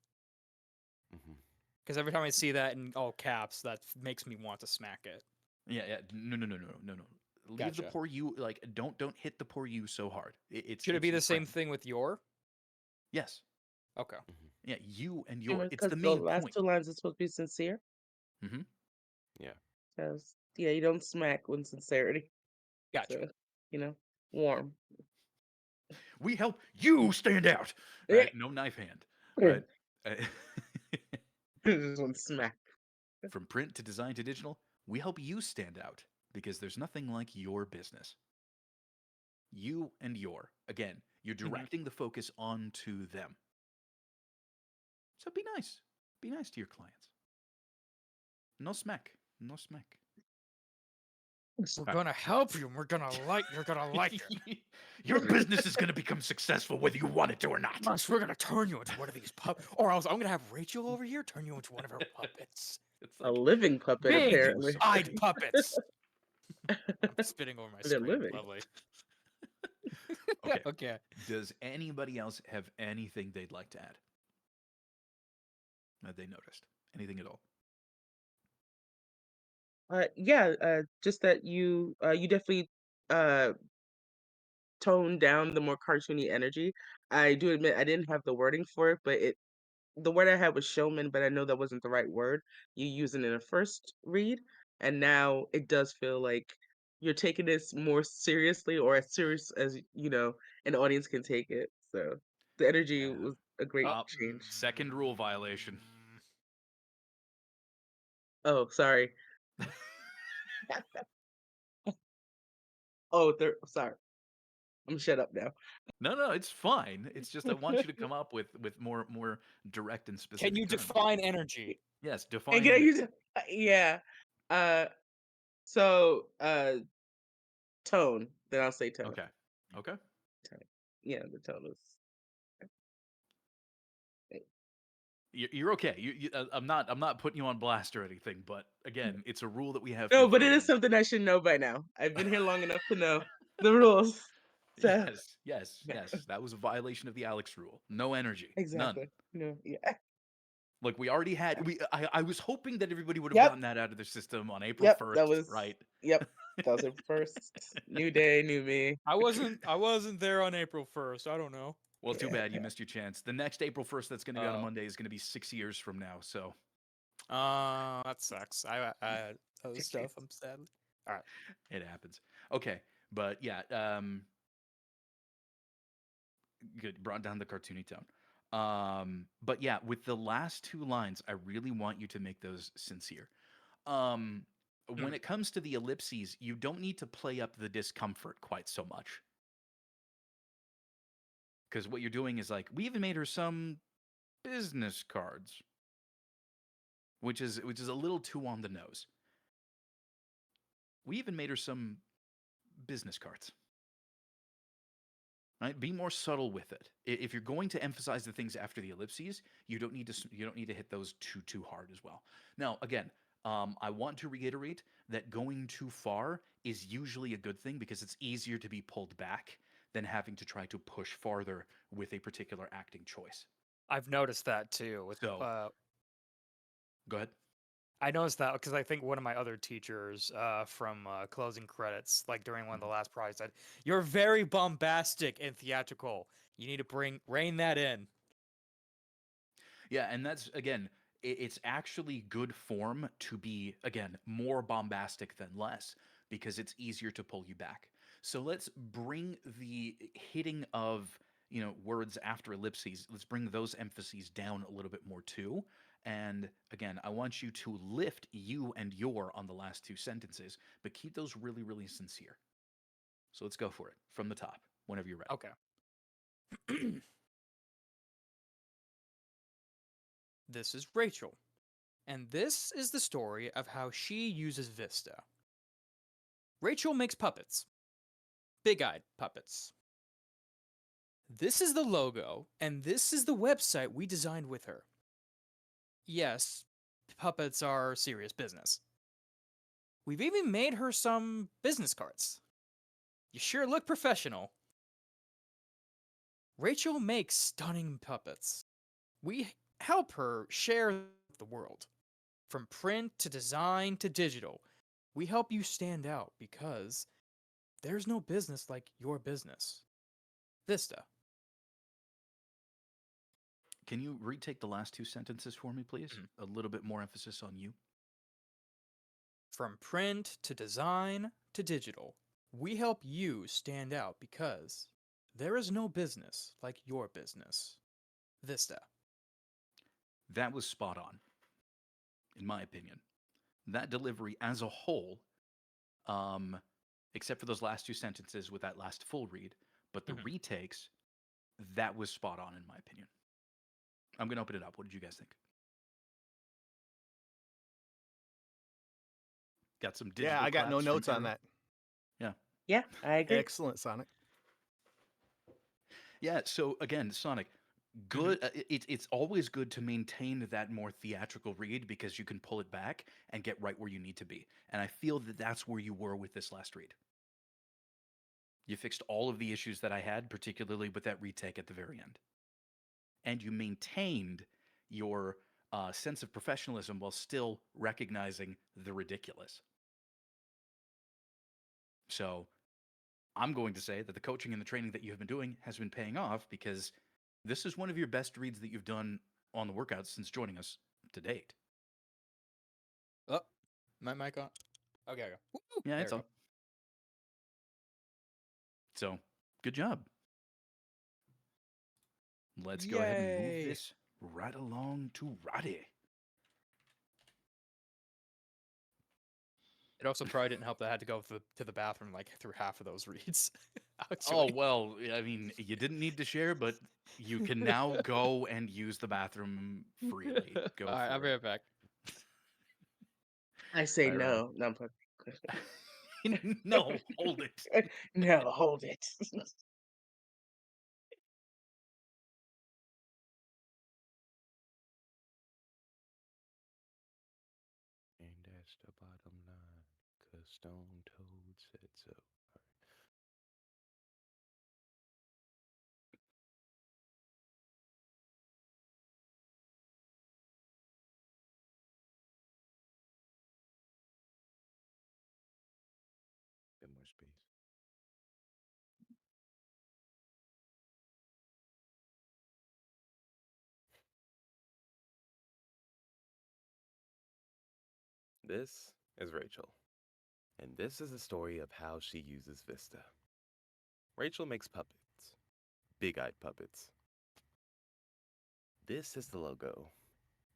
Mhm. Because every time I see that in all caps, that makes me want to smack it. Yeah. No. Leave the Gotcha. poor you. Like, don't hit the poor you so hard. It's Should it be your the same friend. thing with your? Yes. Okay. Mhm. Yeah. You and your. It's Because the the main last point. two lines are supposed to be sincere. Mm-hmm. Yeah. Because yeah, you don't smack with sincerity. Gotcha. So warm. We help you stand out. Yeah. Right? No knife hand. Right? Just one smack. From print to design to digital, we help you stand out because there's nothing like your business. You and your. Again, you're directing the focus onto them. So be nice. Be nice to your clients. No smack. No smack. We're gonna help you. We're gonna like. You're gonna like it. Your business is going to become successful whether you want it to or not. Plus, we're gonna turn you into one of these puppets, or else I'm gonna have Rachel over here turn you into one of her puppets. It's A living puppet, apparently. Big-eyed puppets. I'm spitting over my They're screen. living. Lovely. Okay. Okay. Does anybody else have anything they'd like to add? That they noticed? Anything at all? Just that you definitely toned down the more cartoony energy. I do admit I didn't have the wording for it, but the word I had was showman, but I know that wasn't the right word. You used it in a first read, and now it does feel like you're taking this more seriously, or as serious as an audience can take it. So the energy was a great change. Second rule violation. Oh, sorry. Oh, sorry. I'm gonna shut up now. No, it's fine. It's just I want you to come up with more direct and specific. Can you terms. define energy? Yes, And define. can energy. you yeah. So tone. Then I'll say tone. Okay. Tone. Yeah, the tone is. You're okay. I'm not putting you on blast or anything. But again, it's a rule that we have. No, here but for it a is something I should know by now. I've been here long enough to know the rules. So Yes. That was a violation of the Alex rule. No energy. exactly. None. No, yeah. Like we already had. I was hoping that everybody would have Yep. gotten that out of their system on April Yep. 1st. That was right. Yep. That was April 1st. New day, new me. I wasn't there on April 1st. I don't know. Well, too bad you missed your chance. The next April 1st that's going to be on a Monday is going to be 6 years from now. So that sucks. I other stuff. I'm sad. All right. it happens. Okay, but yeah, good. Brought down the cartoony tone. But yeah, with the last two lines, I really want you to make those sincere. When it comes to the ellipses, you don't need to play up the discomfort quite so much. Because what you're doing is like, we even made her some business cards, which is a little too on the nose. We even made her some business cards. Right? Be more subtle with it. If you're going to emphasize the things after the ellipses, you don't need to hit those too hard as well. Now, again, I want to reiterate that going too far is usually a good thing because it's easier to be pulled back than having to try to push farther with a particular acting choice. I've noticed that too. With So, go ahead. I noticed that because I think one of my other teachers from closing credits, like during one of the last projects, said, "You're very bombastic and theatrical. You need to rein that in." Yeah, and that's again, it's actually good form to be again more bombastic than less because it's easier to pull you back. So let's bring the hitting of words after ellipses. Let's bring those emphases down a little bit more too. And again, I want you to lift you and your on the last two sentences, but keep those really, really sincere. So let's go for it from the top whenever you're ready. Okay. This is Rachel, and this is the story of how she uses Vista. Rachel makes puppets. Big-eyed puppets. This is the logo, and this is the website we designed with her. Yes, puppets are serious business. We've even made her some business cards. You sure look professional. Rachel makes stunning puppets. We help her share the world. From print to design to digital, we help you stand out because there's no business like your business. Vista. Can you retake the last two sentences for me, please? A little bit more emphasis on you. From print to design to digital, we help you stand out because there is no business like your business. Vista. That was spot on, in my opinion. That delivery as a whole, except for those last two sentences with that last full read, but the retakes, that was spot on, in my opinion. I'm going to open it up. What did you guys think? Got some digital Yeah, I got no claps from notes on Aaron? that. Yeah. Yeah, I agree. Excellent, Sonic. Yeah, so again, Sonic, good. It's always good to maintain that more theatrical read because you can pull it back and get right where you need to be. And I feel that that's where you were with this last read. You fixed all of the issues that I had, particularly with that retake at the very end. And you maintained your sense of professionalism while still recognizing the ridiculous. So I'm going to say that the coaching and the training that you have been doing has been paying off because this is one of your best reads that you've done on the workouts since joining us to date. Oh, my mic on. Okay. Woo, Yeah, there it's we on. go. So, good job. Let's go ahead and move Yay. this right along to Roddy. It also probably didn't help that I had to go to the bathroom like through half of those reads. Oh, Actually. well, I mean, you didn't need to share, but you can now go and use the bathroom freely. Go All right, for I'll be it. right back. I say All right, no. No, I'm fucking- no, hold it. No, hold it. And that's the bottom line, 'cause Stone Toad said so. Bit more space. This is Rachel, and this is the story of how she uses Vista. Rachel makes puppets, big-eyed puppets. This is the logo,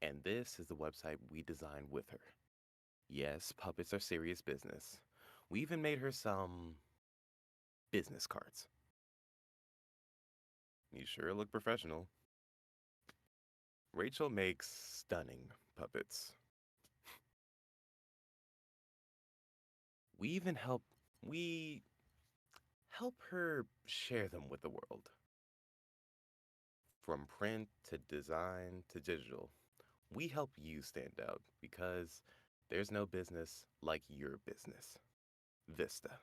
and this is the website we designed with her. Yes, puppets are serious business. We even made her some business cards. You sure look professional. Rachel makes stunning puppets. We help her share them with the world. From print to design to digital, we help you stand out because there's no business like your business. Vista.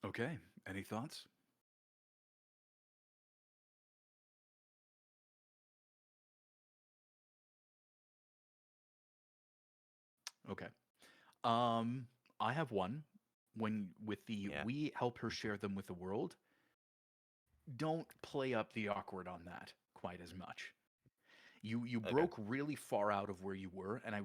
Okay. Any thoughts? Okay. Um, I have one. When with the Yeah. we help her share them with the world, don't play up the awkward on that quite as much. You Okay. broke really far out of where you were, and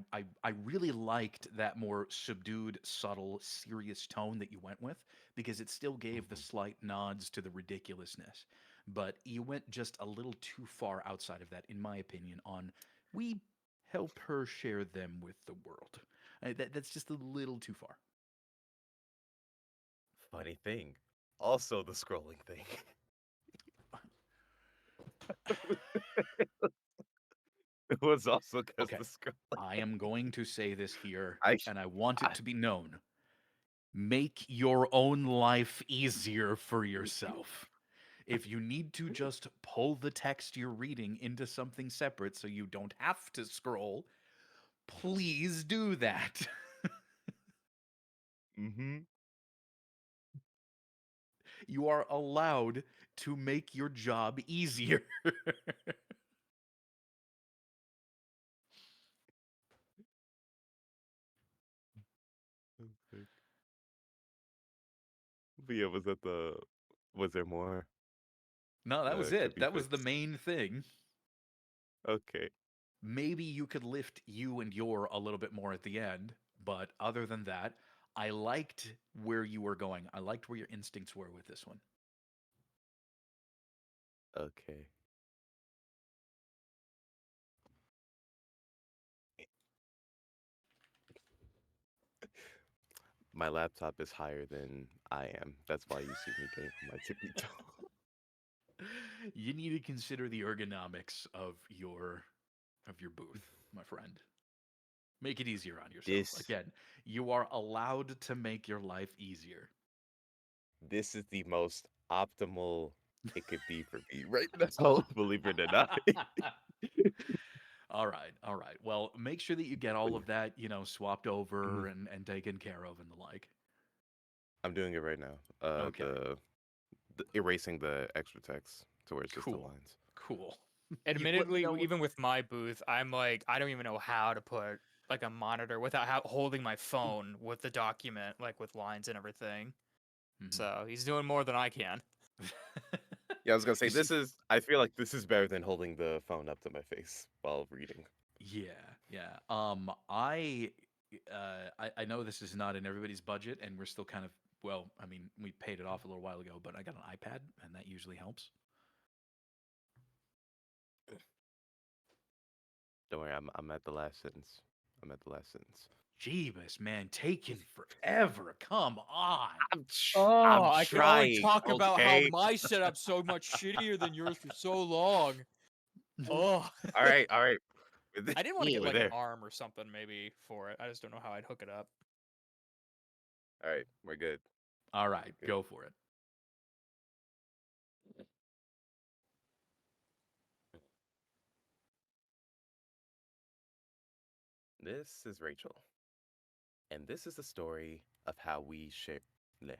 I really liked that more subdued, subtle, serious tone that you went with because it still gave the Mhm. slight nods to the ridiculousness. But you went just a little too far outside of that, in my opinion, on we help her share them with the world. That's just a little too far. Funny thing. Also the scrolling thing. It was also because Okay. the scrolling. I am going to say this here, I, and I want I it to be known. Make your own life easier for yourself. If you need to just pull the text you're reading into something separate so you don't have to scroll, please do that. mm-hmm. You are allowed to make your job easier. But yeah, was there more? No, that was Could it. be That was the fixed. main thing. Okay. Maybe you could lift you and your a little bit more at the end, but other than that, I liked where you were going. I liked where your instincts were with this one. Okay. My laptop is higher than I am. That's why you see me getting on my tippy toe. You need to consider the ergonomics of your booth, my friend. Make it easier on yourself. This Again, you are allowed to make your life easier. this is the most optimal it could be for me right now, believe it or not. All right, all right. Well, make sure that you get all of that, swapped over Mhm. and taken care of and the like. I'm doing it right now. Okay, The erasing the extra text to where it's just the cool, lines. cool. You let me Admittedly, know. even with my booth, I'm like, I don't even know how to put like a monitor without holding my phone with the document, like with lines and everything. Mhm. So he's doing more than I can. Yeah, I was gonna say You see, I feel like this is better than holding the phone up to my face while reading. yeah, yeah. I know this is not in everybody's budget, and we're still kind of well. I mean, we paid it off a little while ago, but I got an iPad, and that usually helps. Don't worry, I'm at the last sentence. I'm at the last sentence. Jeebus, man, taking forever. Come on. Oh, I'm I can only trying, talk about how okay? my setup's so much shittier than yours for so long. Oh, All right, all right. I didn't want to get We're like an there. arm or something maybe for it. I just don't know how I'd hook it up. All right, we're good. All right, Good. go for it. This is Rachel, and this is the story of how we share. Bleh.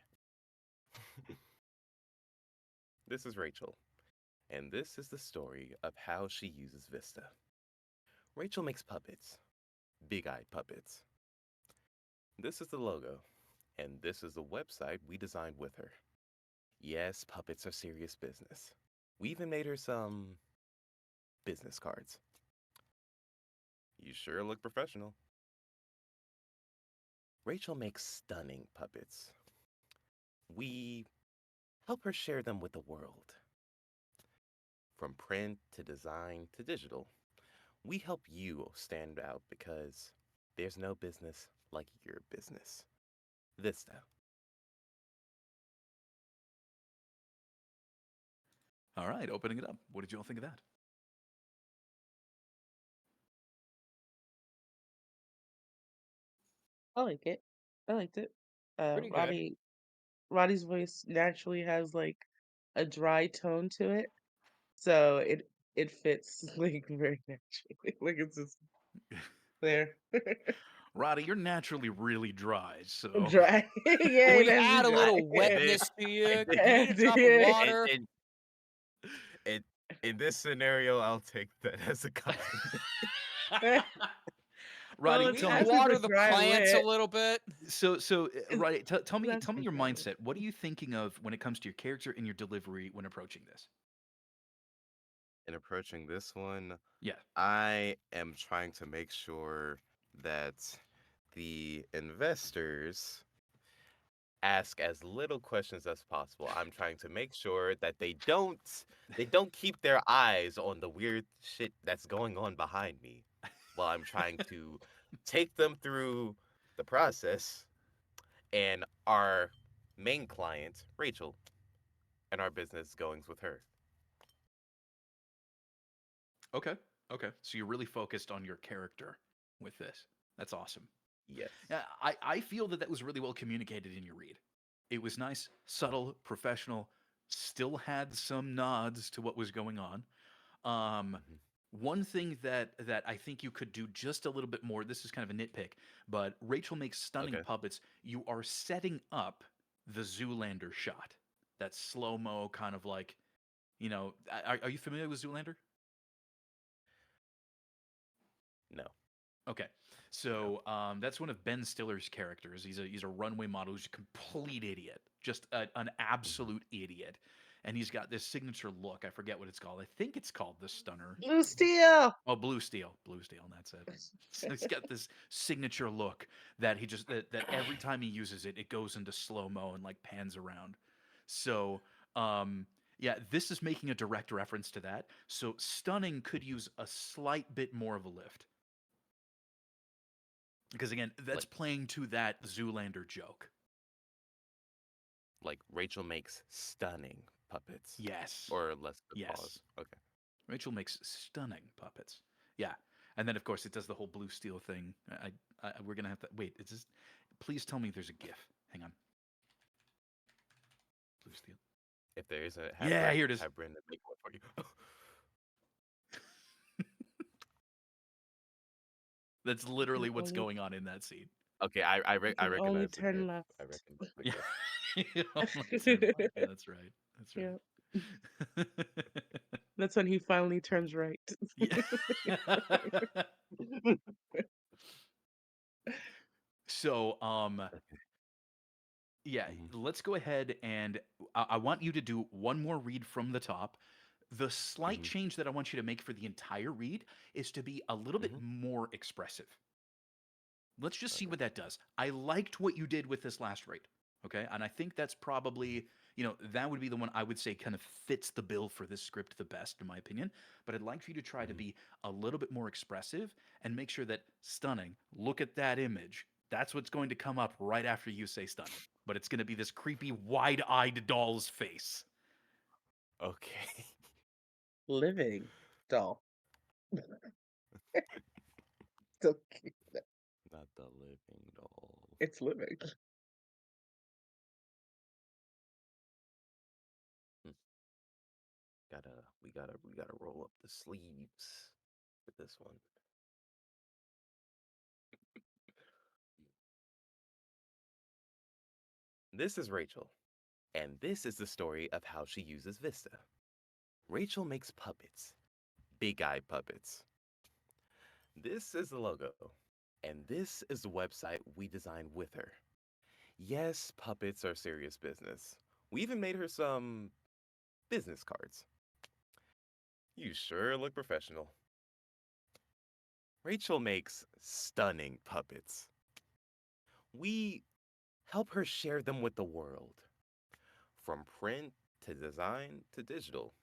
This is Rachel, and this is the story of how she uses Vista. Rachel makes puppets, big-eyed puppets. This is the logo, and this is the website we designed with her. Yes, puppets are serious business. We even made her some business cards. You sure look professional. Rachel makes stunning puppets. We help her share them with the world. From print to design to digital, we help you stand out because there's no business like your business. Vista. All right, opening it up. What did you all think of that? I like it. I liked it. Pretty good. Roddy's voice naturally has like a dry tone to it, so it fits like very naturally. Like it's just there. Roddy, you're naturally really dry, so Dry. Yeah, Can we it has to be add a dry. little And then, wetness to and you? then, Do you need a drop of Yeah. water? and in this scenario, I'll take that as a compliment. Well, Roddy, it's Can tell we me. hard with water a the dry plants a wit. little bit? So, It's Roddy, tell me that's your dry. mindset. What are you thinking of when it comes to your character and your delivery when approaching this? In approaching this one, Yeah. I am trying to make sure that the investors ask as little questions as possible. I'm trying to make sure that they don't keep their eyes on the weird shit that's going on behind me while I'm trying to take them through the process and our main client, Rachel, and our business goings with her. Okay. Okay. So you're really focused on your character with this. That's awesome. Yes. Yeah, I feel that was really well communicated in your read. It was nice, subtle, professional, still had some nods to what was going on. Mhm. One thing that I think you could do just a little bit more, this is kind of a nitpick, but Rachel makes stunning Okay. puppets. You are setting up the Zoolander shot. That slow-mo kind of like, are you familiar with Zoolander? No. Okay. No. So that's one of Ben Stiller's characters. He's a runway model who's a complete idiot, just an Mhm. absolute idiot, and he's got this signature look. I forget what it's called. I think it's called the Stunner. Blue Steel. Oh, Blue Steel, and that's it. So he's got this signature look that he just that every time he uses it, it goes into slow mo and like pans around. So yeah, this is making a direct reference to that. So stunning could use a slight bit more of a lift. Because again, that's Like playing to that Zoolander joke. like Rachel makes stunning puppets. Yes. Or less the pause. Yes. Okay. Rachel makes stunning puppets. Yeah. And then of course it does the whole Blue Steel thing. We're gonna have to wait. It's just please tell me there's a GIF. Hang on. Blue Steel. If there is a Yeah, here it is. have Brendan make one for you. That's You literally can what's only going on in that scene. Okay, you I can only recognize the turn GIF. left. I recognize the Yeah. GIF. Yeah, that's right. That's Yeah. right. That's when he finally turns right. Yeah. So, yeah, Mhm. let's go ahead and I want you to do one more read from the top. The slight Mhm. change that I want you to make for the entire read is to be a little bit Mhm. more expressive. Let's just see Okay. what that does. I liked what you did with this last read. Okay. And I think that's probably, that would be the one I would say kind of fits the bill for this script the best, in my opinion. But I'd like for you to try to Mhm. be a little bit more expressive and make sure that stunning, look at that image. That's what's going to come up right after you say stunning. But it's going to be this creepy, wide eyed doll's face. Okay. Living doll. So cute. Not the living doll. It's living. Hmm. We gotta roll up the sleeves with this one. This is Rachel, and this is the story of how she uses Vista. Rachel makes puppets, big-eyed puppets. This is the logo, and this is the website we designed with her. Yes, puppets are serious business. We even made her some business cards. You sure look professional. Rachel makes stunning puppets. We help her share them with the world. From print to design to digital.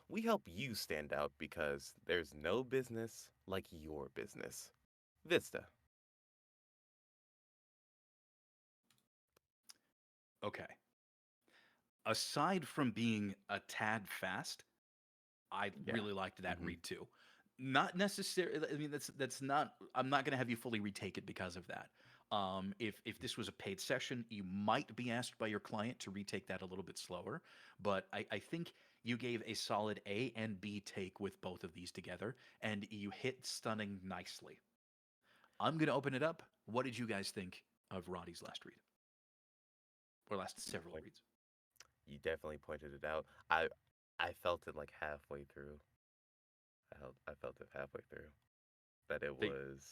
We help you stand out because there's no business like your business. Vista. Okay. Aside from being a tad fast, I Yeah. really liked that Hmm. read too. Not necessarily. I mean, that's not. I'm not going to have you fully retake it because of that. If this was a paid session, you might be asked by your client to retake that a little bit slower. But I think you gave a solid A and B take with both of these together, and you hit stunning nicely. I'm going to open it up. What did you guys think of Roddy's last read? Or last You several point, reads? you definitely pointed it out. I felt it like halfway through. I felt it halfway through that it They, was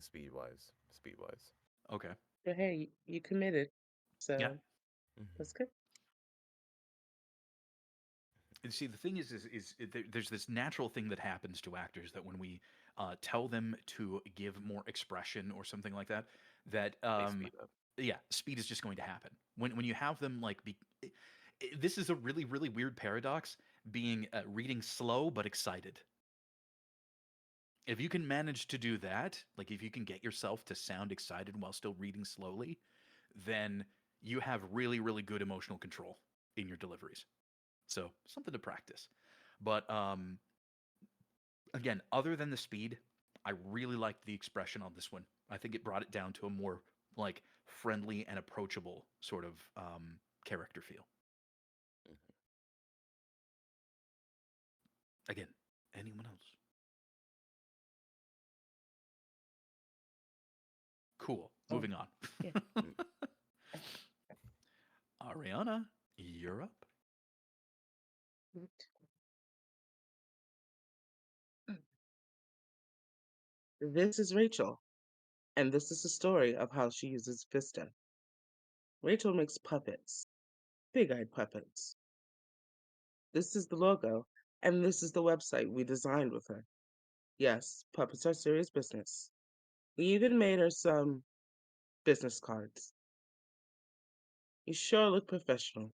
speed wise. Speed wise. okay. But hey, you committed, Yeah. so Hmm. that's good. And see, the thing there's this natural thing that happens to actors that when we tell them to give more expression or something like that, that They speed up. yeah, speed is just going to happen. When you have them like this is a really really weird paradox, being reading slow but excited. If you can manage to do that, like if you can get yourself to sound excited while still reading slowly, then you have really really good emotional control in your deliveries. So something to practice. But again, other than the speed, I really liked the expression on this one. I think it brought it down to a more like friendly and approachable sort of character feel. Mhm. Again, anyone else? Cool. Oh, Moving on. yeah. Mm. Ariana, you're up. This is Rachel, and this is the story of how she uses Vista. Rachel makes puppets, big-eyed puppets. This is the logo, and this is the website we designed with her. Yes, puppets are serious business. We even made her some business cards. You sure look professional.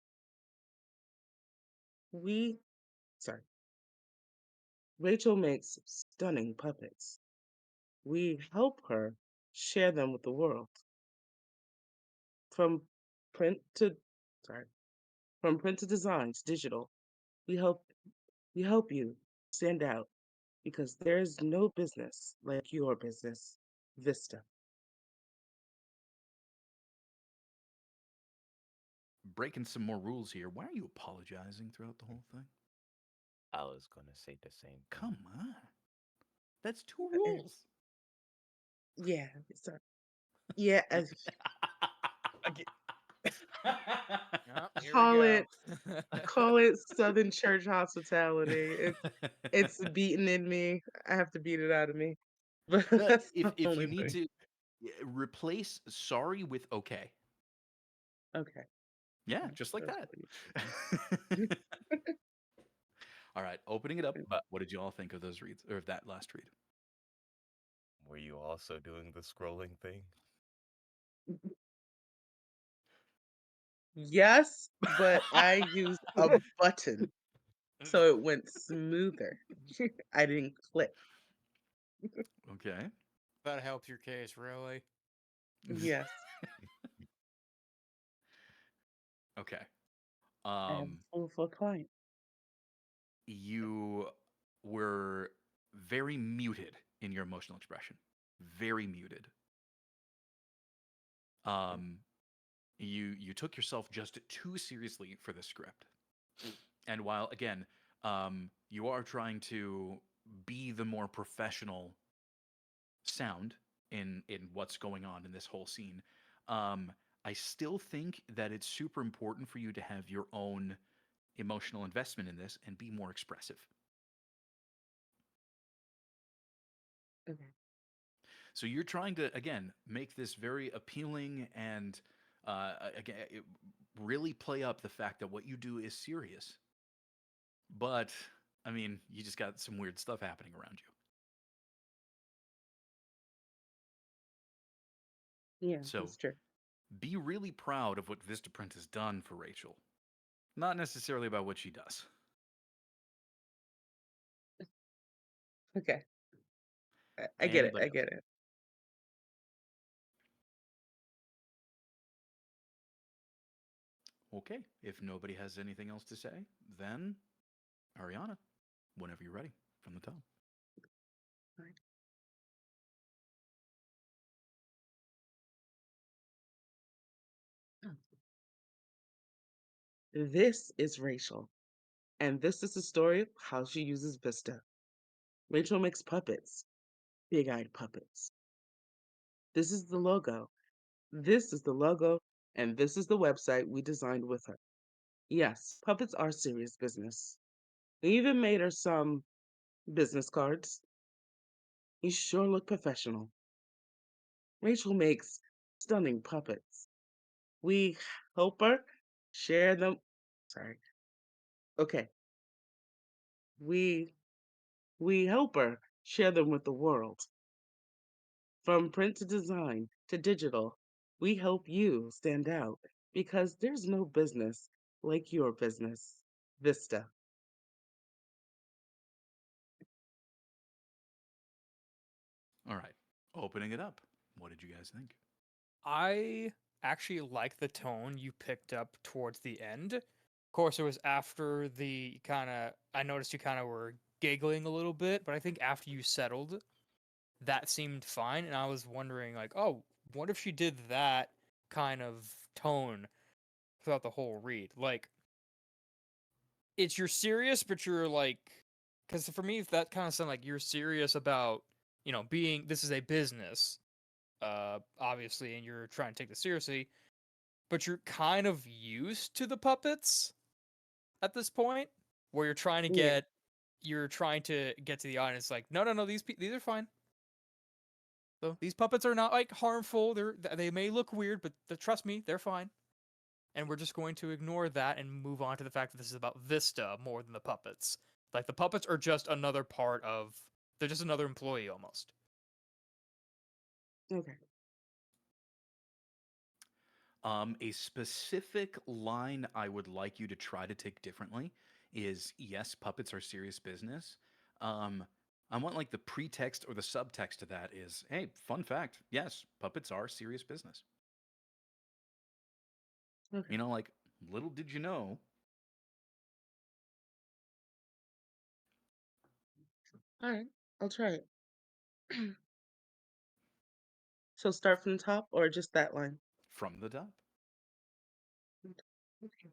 We, sorry, Rachel makes stunning puppets. We help her share them with the world. From print to, sorry, from print to design to digital, we help we help you stand out because there is no business like your business, Vista. Breaking some more rules here. Why are you apologizing throughout the whole thing? I was gonna say the same thing. Come on. That's two Uh, rules. Yeah, sorry. Yeah, I Oh, here we call go. it call it Southern Church hospitality. It's beaten in me. I have to beat it out of me. But No, that's if the if you only need thing. to replace sorry with okay. Okay. Yeah, Okay. just like That's that. what All right, opening it up. you- What did you all think of those reads or of that last read? Were you also doing the scrolling thing? Yes, but I used a button so it went smoother. I didn't click. Okay. That helps your case, really. Yes, Okay. I have a Um, full client. you were very muted in your emotional expression. Very muted. Um, you took yourself just too seriously for the script. And while again, you are trying to be the more professional sound in what's going on in this whole scene, um, I still think that it's super important for you to have your own emotional investment in this and be more expressive. Okay. So you're trying to again make this very appealing and again really play up the fact that what you do is serious. But I mean, you just got some weird stuff happening around you. Yeah, So that's true. be really proud of what Vistaprint has done for Rachel. Not necessarily about what she does. Okay. I get it. Anybody I else? get it. Okay. If nobody has anything else to say, then Ariana, whenever you're ready, from the top. This is Rachel, and this is the story of how she uses Vista. Rachel makes puppets, big eyed puppets. This is the logo. This is the logo, and this is the website we designed with her. Yes, puppets are serious business. We even made her some business cards. You sure look professional. Rachel makes stunning puppets. We help her share them. Sorry. Okay. We we help her share them with the world. From print to design to digital, we help you stand out because there's no business like your business, Vista. All right, opening it up. What did you guys think? I actually like the tone you picked up towards the end. Of course, it was after the kind of. I noticed you kind of were giggling a little bit, but I think after you settled, that seemed fine. And I was wondering, like, oh, what if she did that kind of tone throughout the whole read? Like, you're serious, but you're like, because for me, that kind of sounded like you're serious about, being, this is a business, obviously, and you're trying to take this seriously, but you're kind of used to the puppets at this point, where Yeah. you're trying to get to the audience, like, no, these are fine. So these puppets are not like harmful. They may look weird, but trust me, they're fine. And we're just going to ignore that and move on to the fact that this is about Vista more than the puppets. Like, the puppets are just another part of. They're just another employee almost. Okay. A specific line I would like you to try to take differently is yes, puppets are serious business. Um, I want like the pretext or the subtext to that is, hey, fun fact, yes, puppets are serious business. Okay. You know, like little did you know. All right. I'll try it. So start from the top or just that line? From the top. Okay.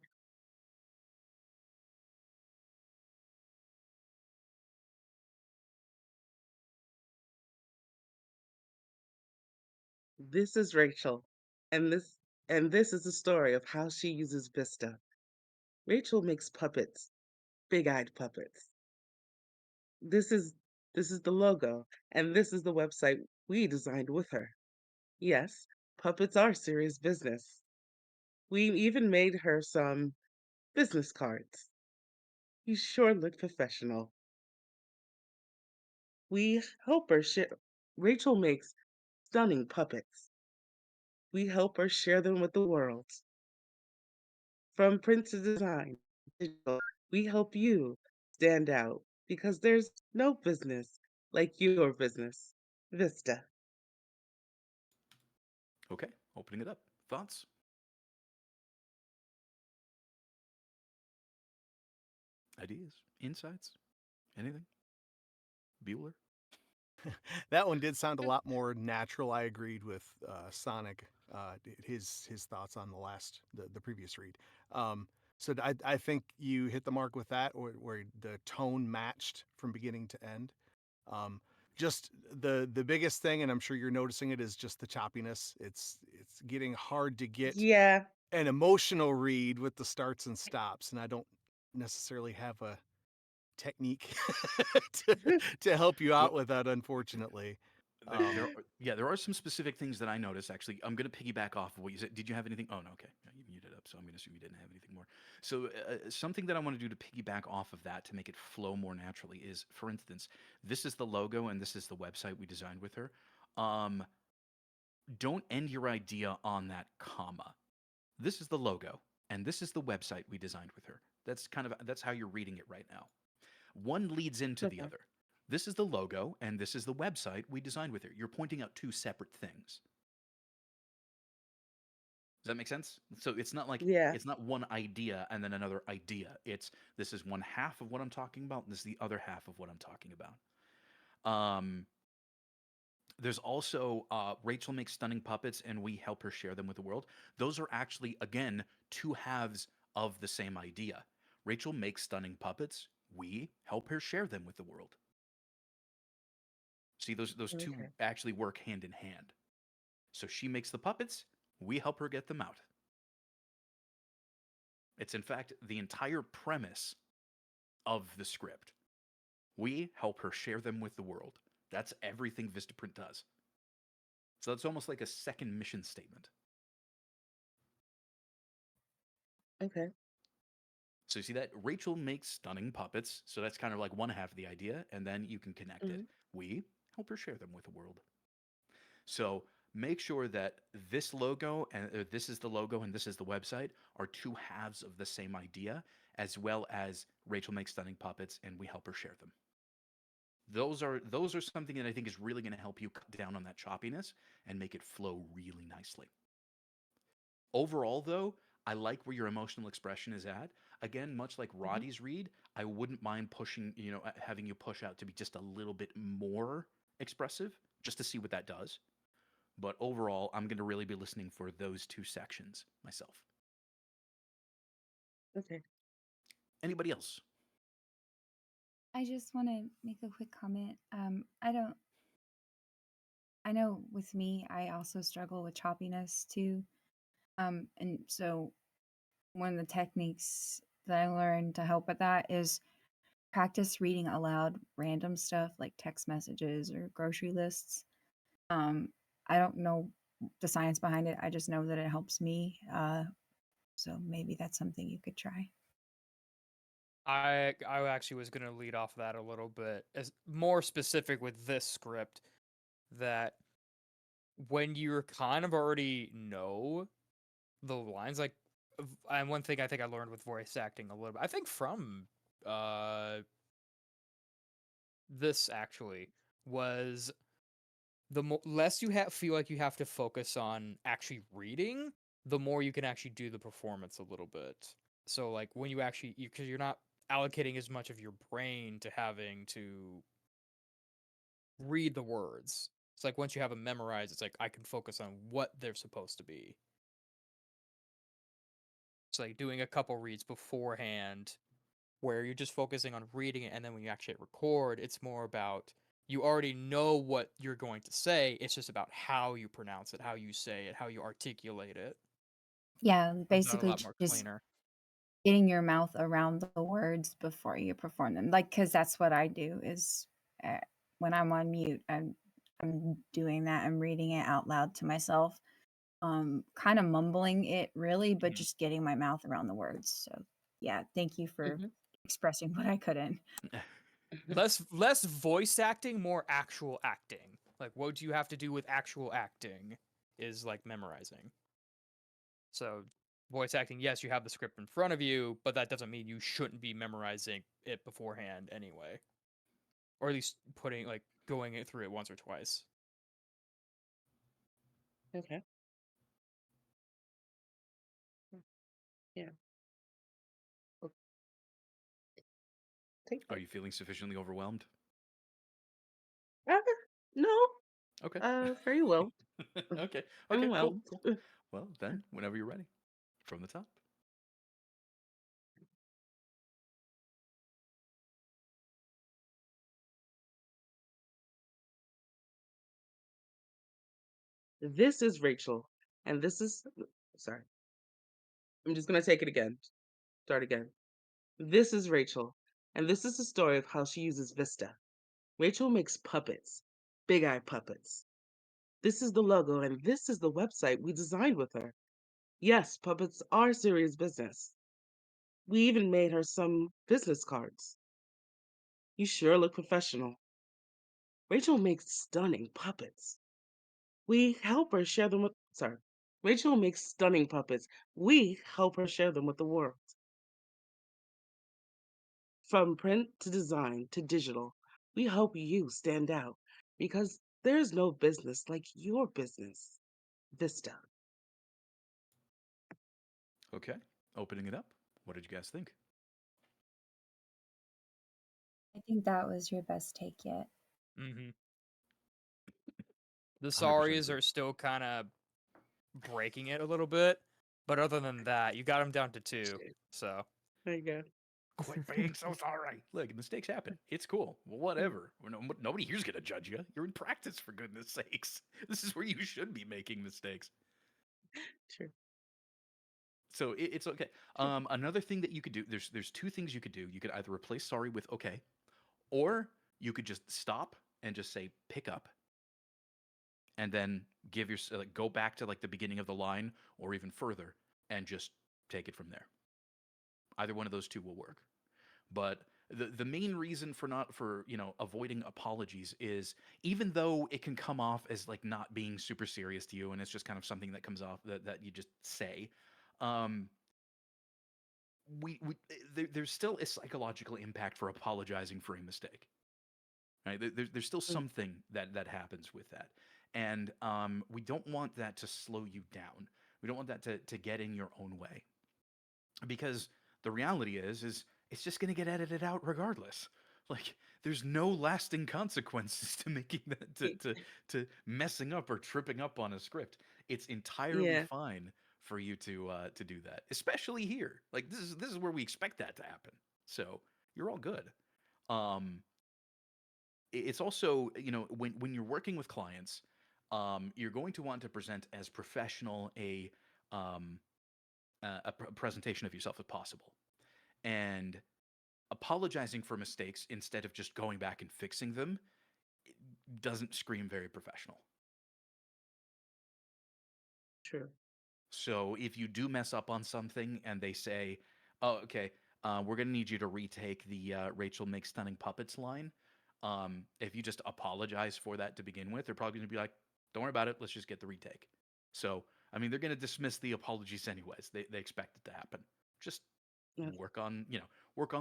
This is Rachel, and this is the story of how she uses Vista. Rachel makes puppets, big-eyed puppets. This is this is the logo, and this is the website we designed with her. Yes, puppets are serious business. We even made her some business cards. You sure look professional. We help her share. Rachel makes stunning puppets. We help her share them with the world. From print to design, digital, we help you stand out because there's no business like your business, Vista. Okay, opening it up. Thoughts? Ideas? Insights? Anything? Bueller? That one did sound a lot more natural. I agreed with Sonic, his thoughts on the previous read. So I think you hit the mark with that, or where the tone matched from beginning to end. Um, just the biggest thing, and I'm sure you're noticing it, is just the choppiness. It's getting hard to get Yeah, an emotional read with the starts and stops, and I don't necessarily have a technique to, to help you Well, out with that, unfortunately. there yeah, there are some specific things that I noticed. Actually, I'm going to piggyback off of what you said. Did you have anything? Oh no, okay, no, you muted up, so I'm going to assume you didn't have anything more. So something that I want to do to piggyback off of that to make it flow more naturally is, for instance, this is the logo and this is the website we designed with her. Um, don't end your idea on that comma. This is the logo and this is the website we designed with her. That's how you're reading it right now. One leads into the okay. other. This is the logo, and this is the website we designed with her. You're pointing out two separate things. Does that make sense? So Yeah, it's not one idea and then another idea. It's this is one half of what I'm talking about, and this is the other half of what I'm talking about. There's also Rachel makes stunning puppets, and we help her share them with the world. Those are actually, again, two halves of the same idea. Rachel makes stunning puppets. We help her share them with the world. See, those two Okay. actually work hand in hand. So she makes the puppets, we help her get them out. It's in fact the entire premise of the script. We help her share them with the world. That's everything Vistaprint does. So it's almost like a second mission statement. Okay. So you see that Rachel makes stunning puppets. So that's kind of like one half of the idea, and then you can connect it. Mhm. We help her share them with the world. So make sure that this logo and this is the logo and this is the website are two halves of the same idea, as well as Rachel makes stunning puppets and we help her share them. Those are something that I think is really going to help you cut down on that choppiness and make it flow really nicely. Overall, though, I like where your emotional expression is at. Again, much like Roddy's read, I wouldn't mind pushing, having you push out to be just a little bit more expressive, just to see what that does. But overall, I'm going to really be listening for those two sections myself. Okay. Anybody else? I just want to make a quick comment. I know with me, I also struggle with choppiness too. And so one of the techniques that I learned to help with that is practice reading aloud random stuff like text messages or grocery lists. I don't know the science behind it. I just know that it helps me. So maybe that's something you could try. I actually was gonna lead off that a little bit, as more specific with this script, that when you're kind of already know the lines, like, and one thing I think I learned with voice acting a little bit, I think from this actually, was the less you feel like you have to focus on actually reading, the more you can actually do the performance a little bit. So like when you actually, because you're not allocating as much of your brain to having to read the words. It's like once you have them memorized, it's like I can focus on what they're supposed to be. It's like doing a couple reads beforehand where you're just focusing on reading it, and then when you actually record, it's more about you already know what you're going to say. It's just about how you pronounce it, how you say it, how you articulate it. Yeah, Comes out a basically lot more just cleaner. getting your mouth around the words before you perform them. Like, because that's what I do is when I'm on mute, I'm doing that. I'm reading it out loud to myself, kind of mumbling it really, but just getting my mouth around the words. So yeah, thank you for Mhm. expressing what I couldn't. Less voice acting, more actual acting. Like what do you have to do with actual acting is like memorizing. So voice acting, yes, you have the script in front of you, but that doesn't mean you shouldn't be memorizing it beforehand anyway. Or at least going it through it once or twice. Okay. Yeah. Well, thank Are you. you feeling sufficiently overwhelmed? No. Okay. Very well. Okay. I'm Okay. Cool. well. Cool. Well, then, whenever you're ready, from the top. This is Rachel, and this is sorry. I'm just gonna take it again. Start again. This is Rachel, and this is the story of how she uses Vista. Rachel makes puppets, big eye puppets. This is the logo, and this is the website we designed with her. Yes, puppets are serious business. We even made her some business cards. You sure look professional. Rachel makes stunning puppets. We help her share them with, sorry. Rachel makes stunning puppets. We help her share them with the world. From print to design to digital, we help you stand out because there's no business like your business, Vista. Okay. Opening it up. What did you guys think? I think that was your best take yet. Mm-hmm. The 100% Saris agree. are still kind of breaking it a little bit, But other than that, you got him down to 2. Shit. So There you go. Quit being so sorry. Look, mistakes happen. It's cool. Well, whatever. Nobody here's gonna judge you. You're in practice, for goodness sakes. This is where you should be making mistakes. True. So it's okay. True. Another thing that you could do. There's 2 things you could do. You could either replace sorry with okay, or you could just stop and just say pick up, and then give your like, go back to like the beginning of the line or even further, and just take it from there. Either one of those 2 will work. But the main reason for avoiding apologies is, even though it can come off as like not being super serious to you and it's just kind of something that comes off that you just say, there's still a psychological impact for apologizing for a mistake. Right? There's still something that happens with that, and we don't want that to slow you down. We don't want that to get in your own way, because the reality is it's just going to get edited out regardless. Like, there's no lasting consequences to making that to messing up or tripping up on a script. It's entirely Yeah. fine for you to do that, especially here. Like, this is where we expect that to happen. So you're all good. It's also, when you're working with clients, you're going to want to present as professional a presentation of yourself as possible. And apologizing for mistakes instead of just going back and fixing them doesn't scream very professional. True. So if you do mess up on something and they say, oh, okay, we're going to need you to retake the Rachel makes stunning puppets line. If you just apologize for that to begin with, they're probably going to be like, don't worry about it. Let's just get the retake. So, I mean, they're going to dismiss the apologies anyways. They expect it to happen. Just Yeah. work on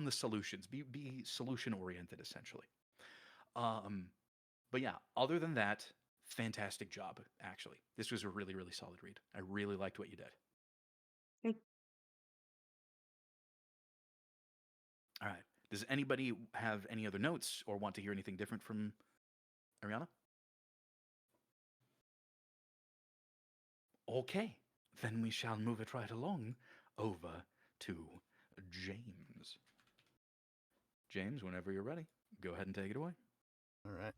the solutions. Be solution oriented, essentially. But yeah, other than that, fantastic job. Actually, this was a really, really solid read. I really liked what you did. Thank- All right. Does anybody have any other notes or want to hear anything different from Ariana? Okay, then we shall move it right along over to James. James, whenever you're ready, go ahead and take it away. All right.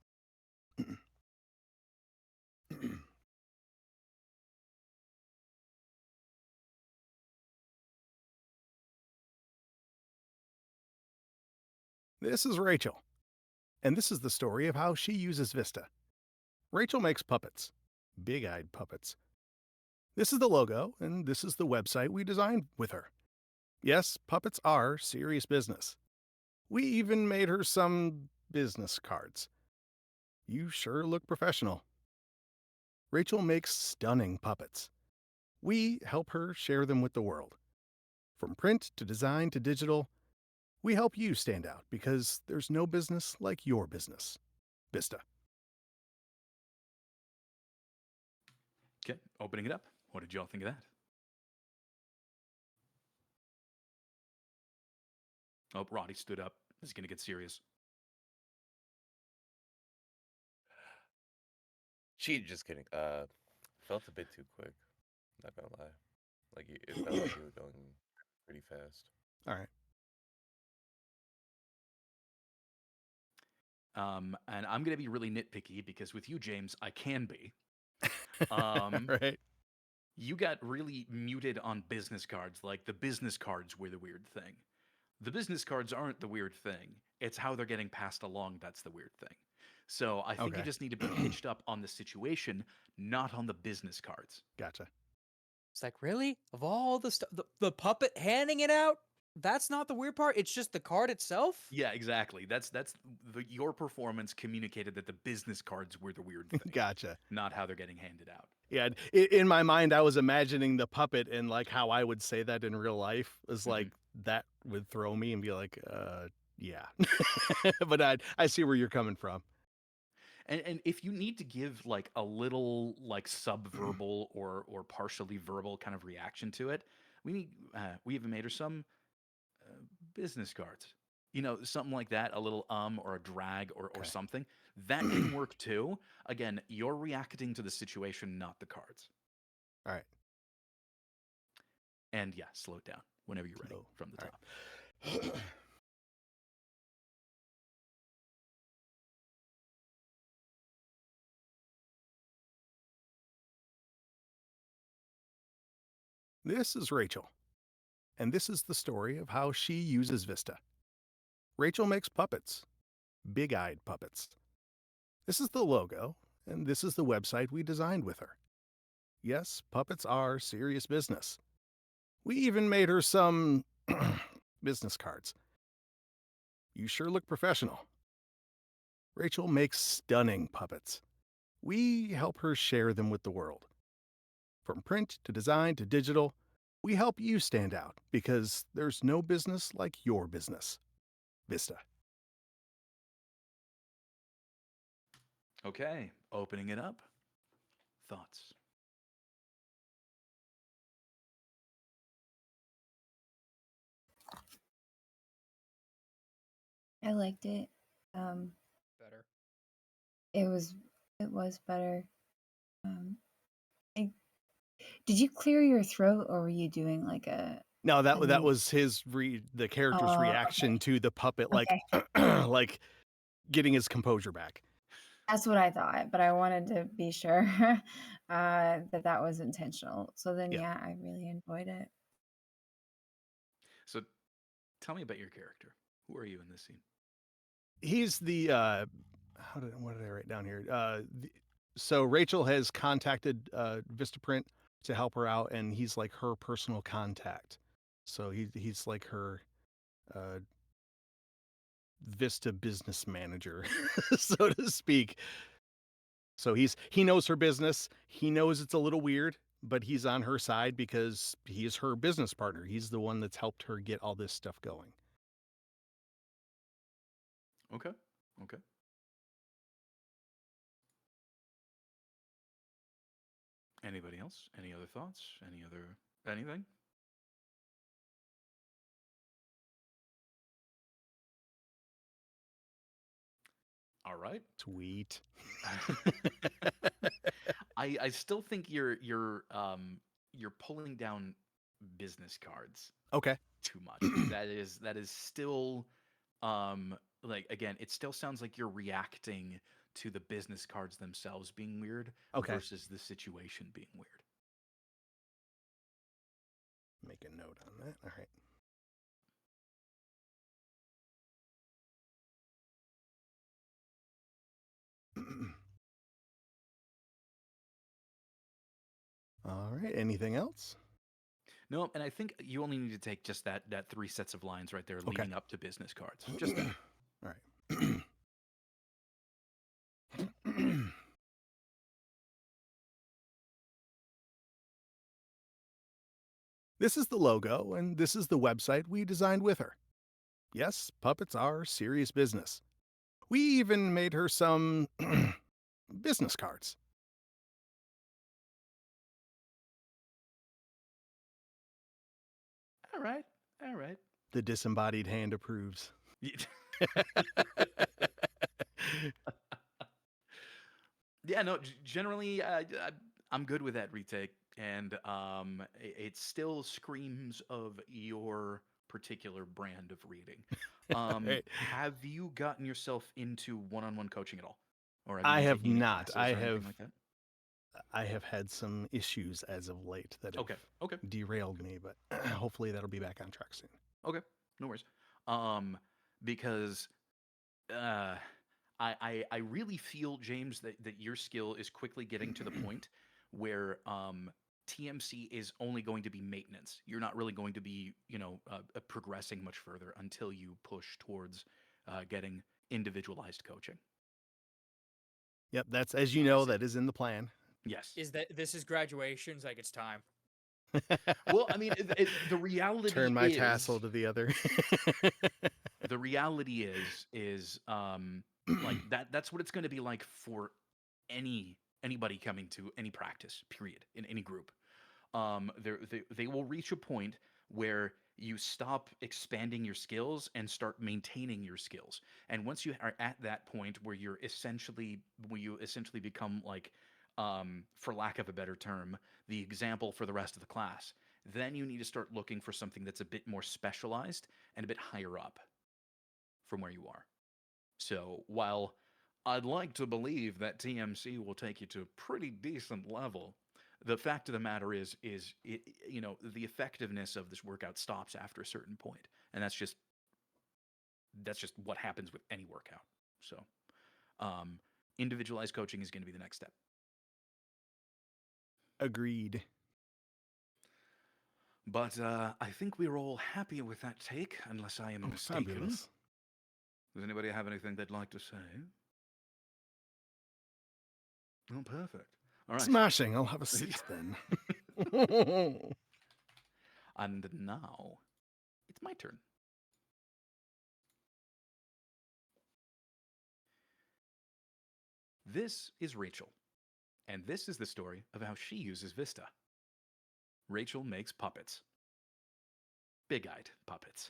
This is Rachel, and this is the story of how she uses Vista. Rachel makes puppets, big-eyed puppets. This is the logo, and this is the website we designed with her. Yes, puppets are serious business. We even made her some business cards. You sure look professional. Rachel makes stunning puppets. We help her share them with the world. From print to design to digital, we help you stand out because there's no business like your business. Vista. Okay, opening it up. What did y'all think of that? Oh, Roddy stood up. This is going to get serious. Just kidding. Felt a bit too quick. Not gonna lie. Like it felt like you were going pretty fast. All right. And I'm going to be really nitpicky because with you, James, I can be. Right. You got really muted on business cards. Like, the business cards were the weird thing. The business cards aren't the weird thing. It's how they're getting passed along that's the weird thing. So I think you Okay. just need to be hitched up on the situation, not on the business cards. Gotcha. it's like, really? Of all the stuff, the puppet handing it out? That's not the weird part. It's just the card itself? Yeah, exactly. That's your performance communicated that the business cards were the weird thing, Gotcha. not how they're getting handed out. Yeah, in my mind, I was imagining the puppet and like how I would say that in real life is Mhm. like that would throw me and be like, yeah. But I see where you're coming from. And if you need to give like a little like subverbal or partially verbal kind of reaction to it, we even made her some business cards. Something like that, a little or a drag or Okay. something. That can work too. Again, you're reacting to the situation, not the cards. All right. And yeah, slow it down whenever you're ready Slow. from the All top. right. This is Rachel, and this is the story of how she uses Vista. Rachel makes puppets, big-eyed puppets. This is the logo, and this is the website we designed with her. Yes, puppets are serious business. We even made her some business cards. You sure look professional. Rachel makes stunning puppets. We help her share them with the world. From print to design to digital, we help you stand out because there's no business like your business. Vista. Okay, opening it up. Thoughts? I liked it. Um, Better. it was better. I, did you clear your throat, or were you doing like a? No, that a that new- was the character's Oh, reaction to the puppet, like okay. like getting his composure back. That's what I thought, but I wanted to be sure that was intentional. So then, Yeah. yeah, I really enjoyed it. So tell me about your character. Who are you in this scene? He's the what did I write down here? So Rachel has contacted Vistaprint to help her out, and he's like her personal contact. So he's like her Vista business manager, so to speak. So he knows her business. He knows it's a little weird, but he's on her side because he is her business partner. He's the one that's helped her get all this stuff going. Okay. Okay. Anybody else? Any other thoughts? Anything? All right. Sweet. I still think you're pulling down business cards Okay. too much. that is still like, again, it still sounds like you're reacting to the business cards themselves being weird Okay. versus the situation being weird. Make a note on that. All right. All right. Anything else? No, and I think you only need to take just that 3 sets of lines right there Okay. leading up to business cards. Just that. All right. This is the logo, and this is the website we designed with her. Yes, puppets are serious business. We even made her some business cards. All right. All right. The disembodied hand approves. Yeah, no, generally, I'm good with that retake, and it still screams of your particular brand of reading. Right. Have you gotten yourself into one-on-one coaching at all, or have you I been have taking any not. classes or anything like that? I have had some issues as of late that have Okay, derailed me, but hopefully that'll be back on track soon. okay, no worries. Because I really feel, James, that your skill is quickly getting to the point where TMC is only going to be maintenance. You're not really going to be, progressing much further until you push towards getting individualized coaching. Yep, that's, as you know, that is in the plan. Yes. This is graduations? Like, it's time. Well, I mean, the reality Turn my is, tassel to the other. the reality is like that's what it's going to be like for anybody coming to any practice, period, in any group. They will reach a point where you stop expanding your skills and start maintaining your skills. And once you are at that point where you essentially become like, for lack of a better term, the example for the rest of the class, then you need to start looking for something that's a bit more specialized and a bit higher up from where you are. So while I'd like to believe that TMC will take you to a pretty decent level, the fact of the matter is it, the effectiveness of this workout stops after a certain point, and that's just what happens with any workout. So, individualized coaching is going to be the next step. Agreed. But I think we're all happy with that take, unless I am Oh, mistaken. fabulous. Does anybody have anything they'd like to say? Oh, perfect. All right. Smashing. I'll have a seat then. And now, it's my turn. This is Rachel, and this is the story of how she uses Vista. Rachel makes puppets. Big-eyed puppets.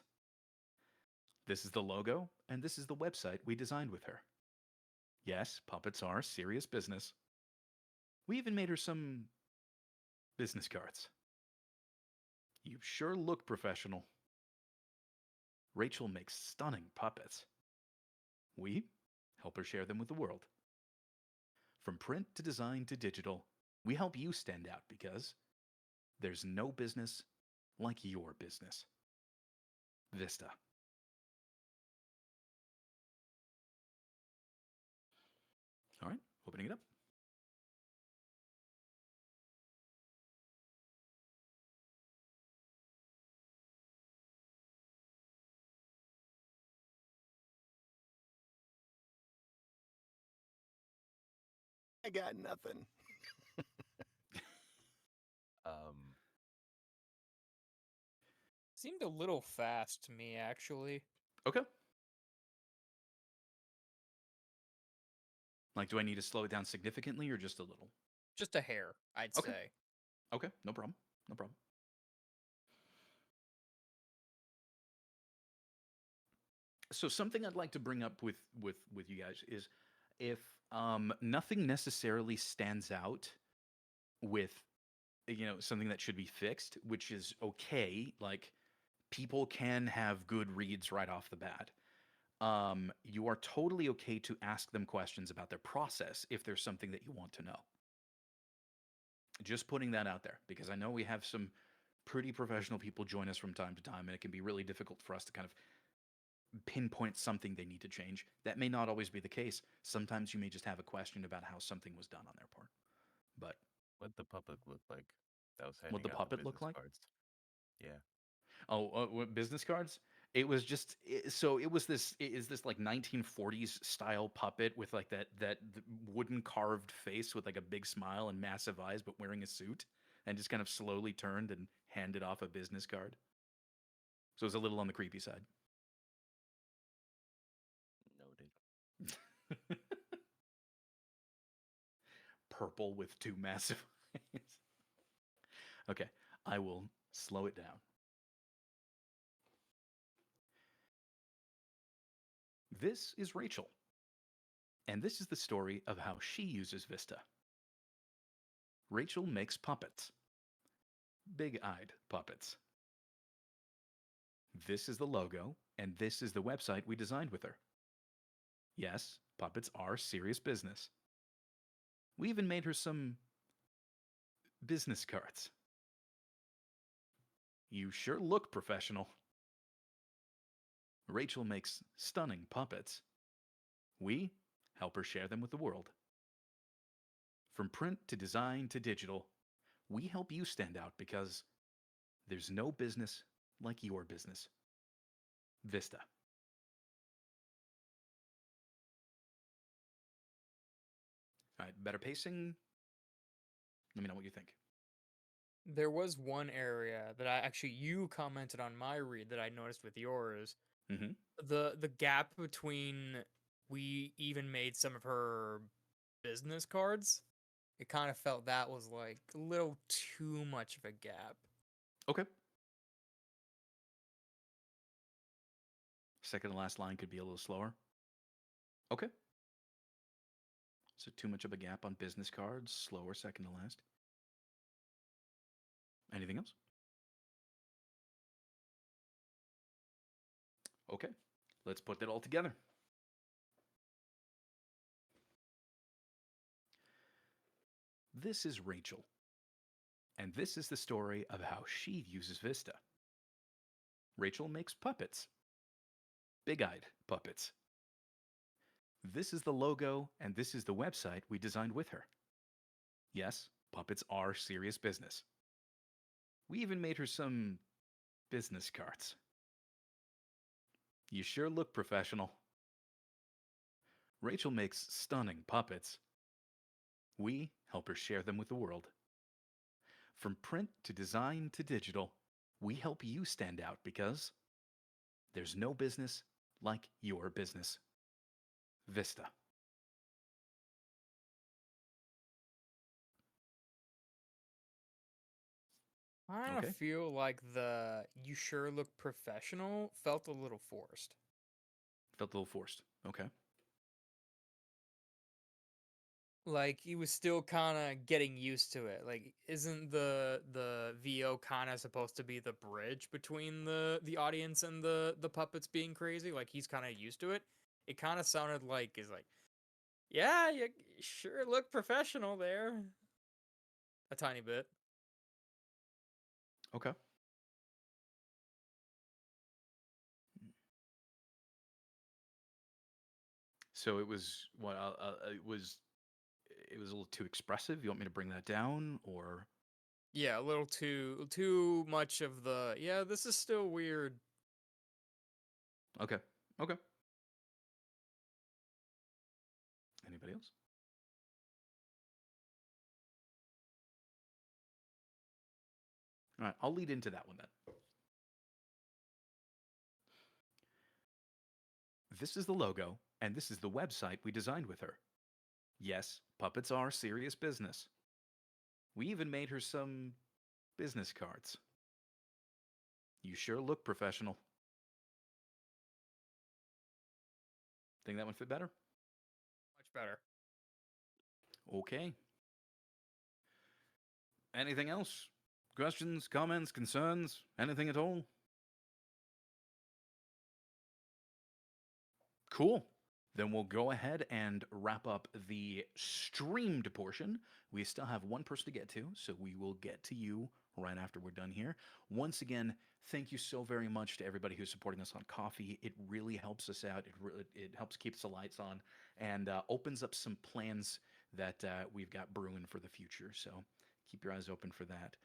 This is the logo, and this is the website we designed with her. Yes, puppets are serious business. We even made her some business cards. You sure look professional. Rachel makes stunning puppets. We help her share them with the world. From print to design to digital, we help you stand out because there's no business like your business. Vista. All right, opening it up. I got nothing. Seemed a little fast to me, actually. Okay. Like, do I need to slow it down significantly or just a little? Just a hair, I'd Okay. say. Okay, no problem. No problem. So something I'd like to bring up with you guys is if nothing necessarily stands out with something that should be fixed, which is okay. Like, people can have good reads right off the bat. You are totally okay to ask them questions about their process if there's something that you want to know. Just putting that out there, because I know we have some pretty professional people join us from time to time, and it can be really difficult for us to kind of pinpoint something they need to change. That may not always be the case. Sometimes you may just have a question about how something was done on their part. But What the puppet look like? That was what the handing out puppet look business like? cards. Yeah. Oh, what, business cards? It was just so it was this like 1940s style puppet with like that wooden carved face with like a big smile and massive eyes, but wearing a suit, and just kind of slowly turned and handed off a business card. So it was a little on the creepy side. Noted. Purple with two massive eyes. Okay, I will slow it down. This is Rachel, and this is the story of how she uses Vista. Rachel makes puppets. Big-eyed puppets. This is the logo, and this is the website we designed with her. Yes, puppets are serious business. We even made her some business cards. You sure look professional. Rachel makes stunning puppets. We help her share them with the world. From print to design to digital, we help you stand out because there's no business like your business. Vista. All right, better pacing. Let me know what you think. There was one area that you commented on my read that I noticed with yours. Mm-hmm. The gap between we even made some of her business cards. It kind of felt that was like a little too much of a gap. Okay. Second to last line could be a little slower. Okay. So too much of a gap on business cards, slower second to last. Anything else? Okay, let's put that all together. This is Rachel, and this is the story of how she uses Vista. Rachel makes puppets, big-eyed puppets. This is the logo, and this is the website we designed with her. Yes, puppets are serious business. We even made her some business cards. You sure look professional. Rachel makes stunning puppets. We help her share them with the world. From print to design to digital, we help you stand out because there's no business like your business. Vista. I kind Okay. of feel like the "you sure look professional" felt a little forced. Felt a little forced. Okay. Like he was still kind of getting used to it. Like, isn't the VO kind of supposed to be the bridge between the audience and the puppets being crazy? Like he's kind of used to it. It kind of sounded like is like, yeah, you sure look professional there. A tiny bit. Okay. So it was what it was a little too expressive. You want me to bring that down, or Yeah, a little too much of the yeah. This is still weird. okay, okay. Anybody else? All right, I'll lead into that one then. This is the logo, and this is the website we designed with her. Yes, puppets are serious business. We even made her some business cards. You sure look professional. Think that one fit better? Much better. Okay. Anything else? Questions, comments, concerns, anything at all? Cool. Then we'll go ahead and wrap up the streamed portion. We still have one person to get to, so we will get to you right after we're done here. Once again, thank you so very much to everybody who's supporting us on Coffee. It really helps us out. It helps keeps the lights on and opens up some plans that we've got brewing for the future. So keep your eyes open for that.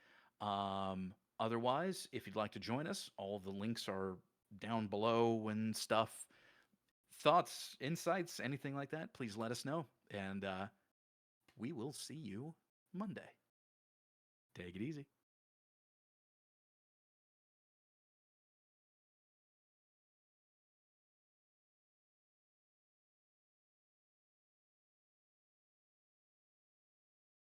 Otherwise, if you'd like to join us, all the links are down below and stuff. Thoughts, insights, anything like that, please let us know. And we will see you Monday. Take it easy.